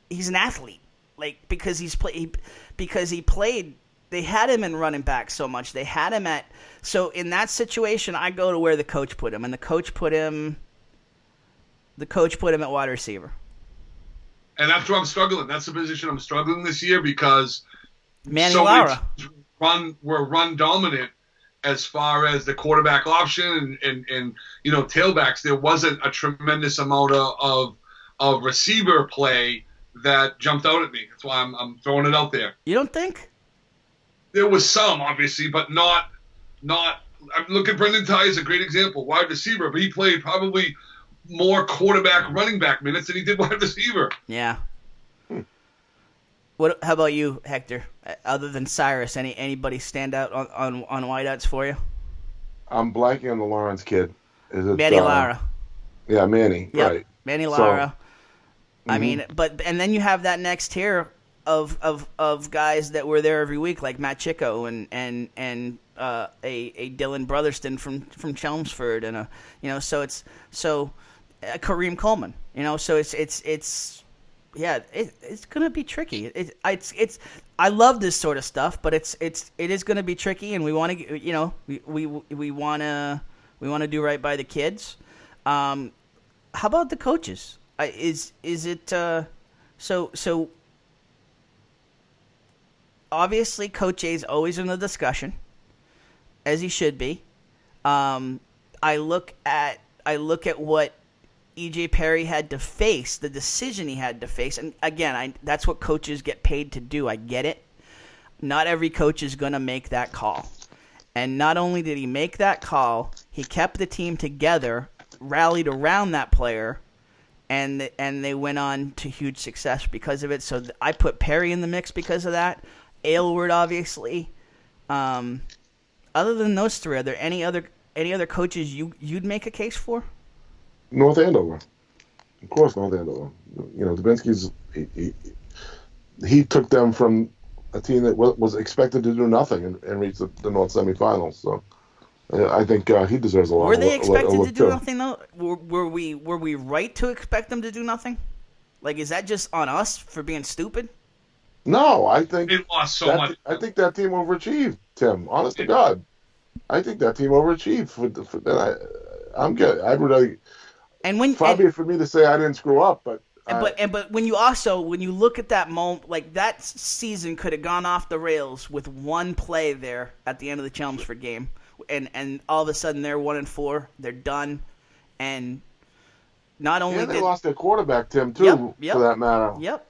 he's an athlete. Like, because he played. They had him in running back so much. They had him at. So in that situation, I go to where the coach put him, and the coach put him at wide receiver. And that's where I'm struggling. That's the position I'm struggling this year, because Manny Lara were run dominant as far as the quarterback option and tailbacks. There wasn't a tremendous amount of receiver play that jumped out at me. That's why I'm throwing it out there. You don't think? There was some, obviously, but not. Look at Brendan Ty as a great example, wide receiver, but he played probably more quarterback, running back minutes than he did wide receiver. Yeah. How about you, Hector? Other than Cyrus, anybody stand out on wideouts for you? I'm blanking on the Lawrence kid. Is it Manny Lara? Yeah, Manny. Yep. Right. Manny Lara. So, I mean, and then you have that next tier of guys that were there every week, like Matt Chico and a Dylan Brotherston from Chelmsford, and so Kareem Coleman, so it's gonna be tricky. It's I love this sort of stuff, but it is gonna be tricky, and we want to we want to do right by the kids. How about the coaches? Is it so? Obviously, Coach A is always in the discussion, as he should be. I look at what E.J. Perry had to face, the decision he had to face, and again, that's what coaches get paid to do. I get it. Not every coach is going to make that call. And not only did he make that call, he kept the team together, rallied around that player, and they went on to huge success because of it. So I put Perry in the mix because of that. Aylward, obviously. Other than those three, are there any other coaches you'd make a case for? North Andover, of course. North Andover. Dubinsky's he took them from a team that was expected to do nothing and reach the North semifinals. So I think he deserves a lot. Were they expected to do too. nothing though? Were we right to expect them to do nothing? Like, is that just on us for being stupid? No, I think they lost so much. I think that team overachieved, Tim. Honest to God, I think that team overachieved. I'm good. I would. Probably for me to say I didn't screw up, but when you look at that moment, like that season could have gone off the rails with one play there at the end of the Chelmsford game, and all of a sudden they're 1-4, they're done, and not only they lost their quarterback, Tim, too, yep, for that matter. Yep.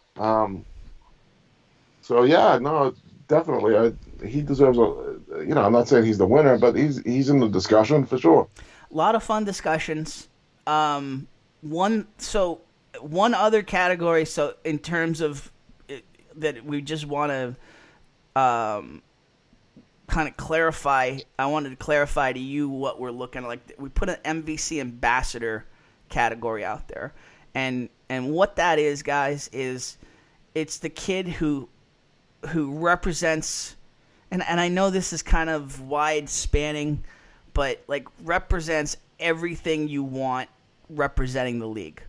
So yeah, no, definitely, he deserves I'm not saying he's the winner, but he's in the discussion for sure. A lot of fun discussions. One other category. So in terms of that, we just want to kind of clarify. I wanted to clarify to you what we're looking at. Like, we put an MVC ambassador category out there, and what that is, guys, is it's the kid who represents, and I know this is kind of wide spanning, but like represents everything you want representing the league.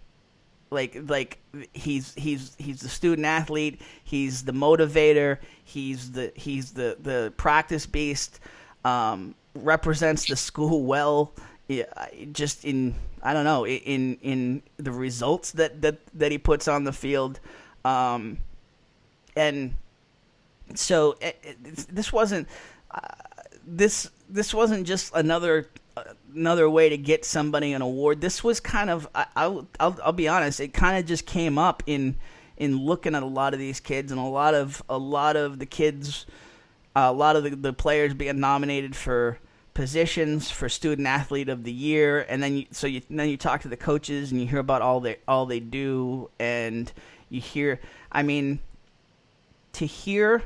Like he's the student athlete, he's the motivator, he's the practice beast, represents the school well, just in the results that he puts on the field. And so this wasn't this wasn't just another way to get somebody an award. This was kind of I'll be honest, it kind of just came up in looking at a lot of these kids and a lot of the kids, a lot of the players being nominated for positions for student athlete of the year, and then you talk to the coaches and you hear about all they do, and you hear, I mean, to hear,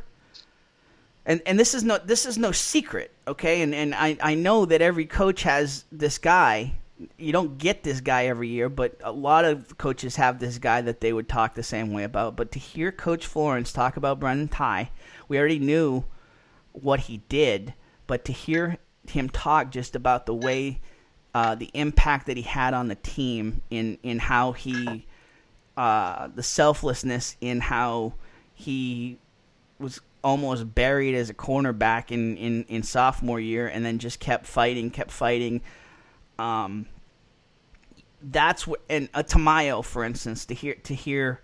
and this is no secret, okay? And I know that every coach has this guy. You don't get this guy every year, but a lot of coaches have this guy that they would talk the same way about. But to hear Coach Florence talk about Brendan Ty, we already knew what he did, but to hear him talk just about the way, the impact that he had on the team in how he, the selflessness in how he was almost buried as a cornerback in sophomore year, and then just kept fighting. That's what, and Tamayo, for instance, to hear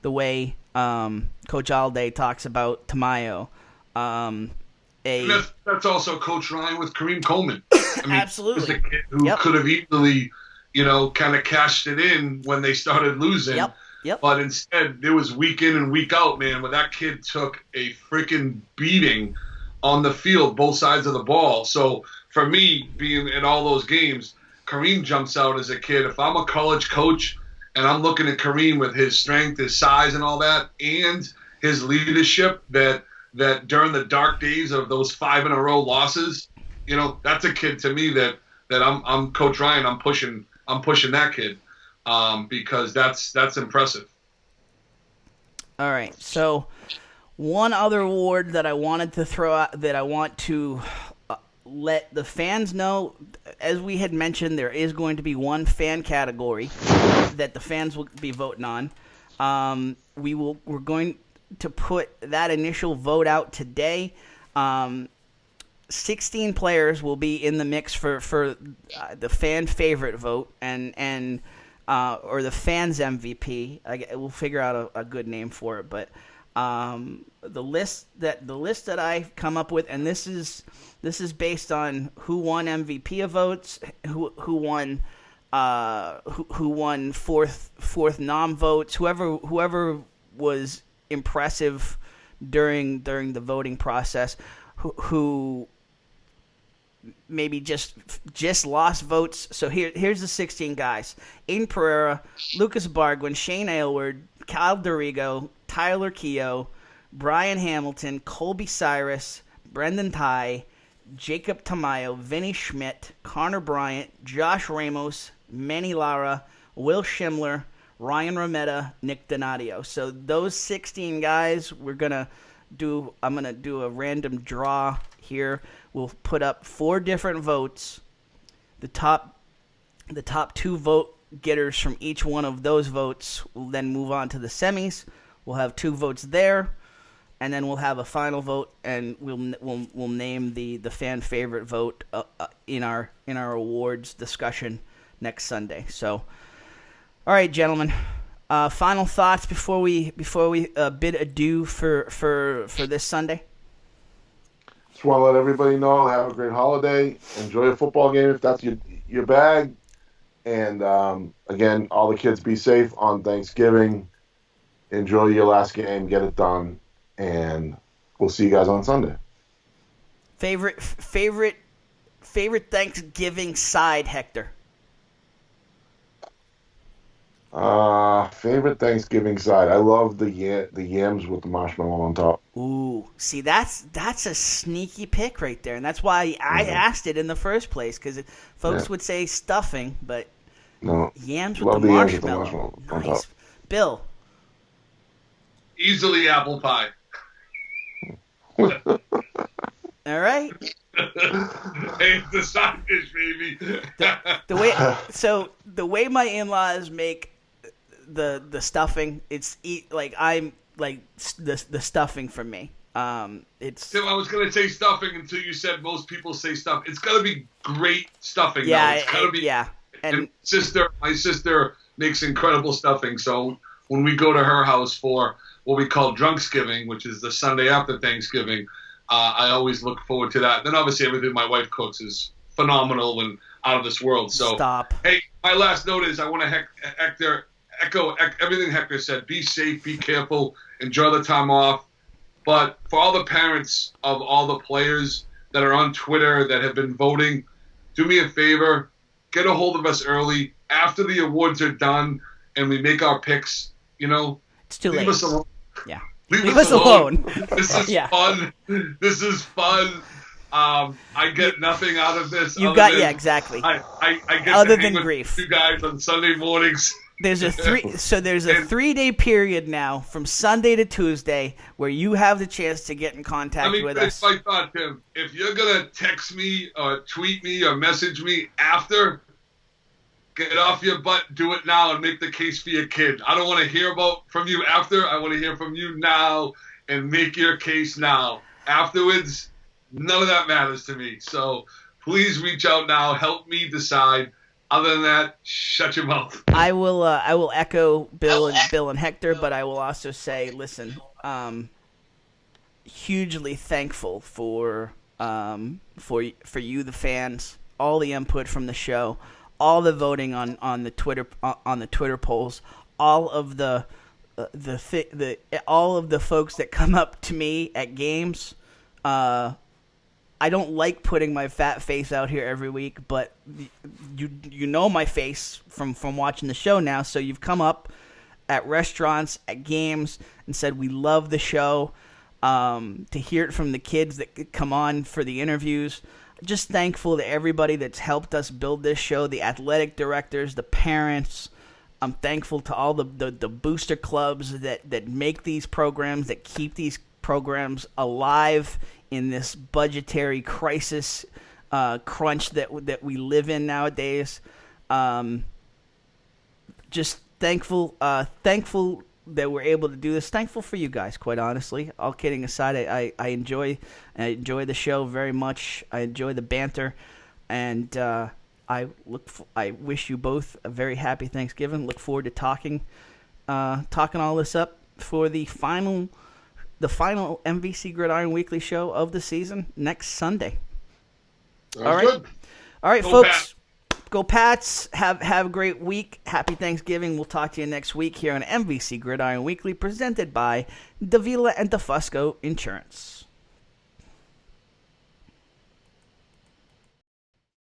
the way Coach Alday talks about Tamayo. That's also Coach Ryan with Kareem Coleman. I mean, absolutely. He was a kid who could have easily, kind of cashed it in when they started losing. Yep. But instead, there was week in and week out, man, where that kid took a freaking beating on the field, both sides of the ball. So for me, being in all those games, Kareem jumps out as a kid. If I'm a college coach and I'm looking at Kareem with his strength, his size, and all that, and his leadership, that during the dark days of those 5 in a row losses, that's a kid to me that I'm Coach Ryan. I'm pushing that kid because that's impressive. All right, so one other award that I wanted to throw out, that I want to let the fans know, as we had mentioned, there is going to be one fan category that the fans will be voting on. We're going to put that initial vote out today. 16 players will be in the mix for the fan favorite vote and or the fans MVP. We'll figure out a good name for it, but the list that I've come up with, and this is based on who won MVP of votes, who won fourth nom votes, whoever was impressive during the voting process, who maybe just lost votes. So here's the 16 guys: Aiden Pereira, Lucas Bargwin, Shane Aylward, Kyle Dorigo, Tyler Keogh, Brian Hamilton, Colby Cyrus, Brendan Ty, Jacob Tamayo, Vinny Schmidt, Connor Bryant, Josh Ramos, Manny Lara, Will Schimler, Ryan Rometta, Nick Donadio. So those 16 guys, I'm gonna do a random draw here. We'll put up 4 different votes. The top 2 vote getters from each one of those votes will then move on to the semis. We'll have 2 votes there, and then we'll have a final vote, and we'll name the fan favorite vote in our awards discussion next Sunday. So, all right, gentlemen. Final thoughts before we bid adieu for this Sunday. Just want to let everybody know, have a great holiday. Enjoy a football game if that's your bag. And, again, all the kids be safe on Thanksgiving. Enjoy your last game. Get it done. And we'll see you guys on Sunday. Favorite Thanksgiving side, Hector? Favorite Thanksgiving side. I love the yams with the marshmallow on top. Ooh, see, that's a sneaky pick right there, and that's why I asked it in the first place, because folks would say stuffing, but no, yams with the marshmallow. Nice. Bill? Easily apple pie. All right. Hey, it's the side dish, baby. The way my in-laws make the stuffing, it's I'm like the stuffing for me. It's. So I was gonna say stuffing until you said most people say stuff. It's gotta be great stuffing. Yeah, though. It's gotta be. Yeah. And my sister makes incredible stuffing. So when we go to her house for what we call Drunksgiving, which is the Sunday after Thanksgiving. I always look forward to that. Then obviously everything my wife cooks is phenomenal and out of this world. So, Stop. Hey, my last note is I want to echo everything Hector said. Be safe, be careful, enjoy the time off. But for all the parents of all the players that are on Twitter that have been voting, do me a favor, get a hold of us early. After the awards are done and we make our picks, it's too late. Leave us alone. Yeah. Leave us alone. This is fun. This is fun. I get nothing out of this. Exactly. I get other to hang than with grief. You guys on Sunday mornings. There's a 3-day period now from Sunday to Tuesday where you have the chance to get in contact with us. I thought, Tim, if you're gonna text me or tweet me or message me after, get off your butt, do it now, and make the case for your kid. I don't want to hear from you after. I want to hear from you now and make your case now. Afterwards, none of that matters to me. So please reach out now. Help me decide. Other than that, shut your mouth. I will echo Bill and Hector, but I will also say, listen, hugely thankful for you, the fans, all the input from the show, all the voting on the Twitter polls, all of the folks that come up to me at games. I don't like putting my fat face out here every week, but you know my face from watching the show now, so you've come up at restaurants, at games, and said we love the show. To hear it from the kids that come on for the interviews. Just thankful to everybody that's helped us build this show, the athletic directors, the parents. I'm thankful to all the booster clubs that make these programs, that keep these programs alive in this budgetary crisis crunch that we live in nowadays. Just thankful that we're able to do this. Thankful for you guys, quite honestly. All kidding aside, I enjoy the show very much. I enjoy the banter, and I wish you both a very happy Thanksgiving. Look forward to talking all this up for the final MVC Gridiron Weekly show of the season next Sunday. All right. All right, Go folks. Pats. Go Pats. Have a great week. Happy Thanksgiving. We'll talk to you next week here on MVC Gridiron Weekly, presented by Davila and DeFusco Insurance.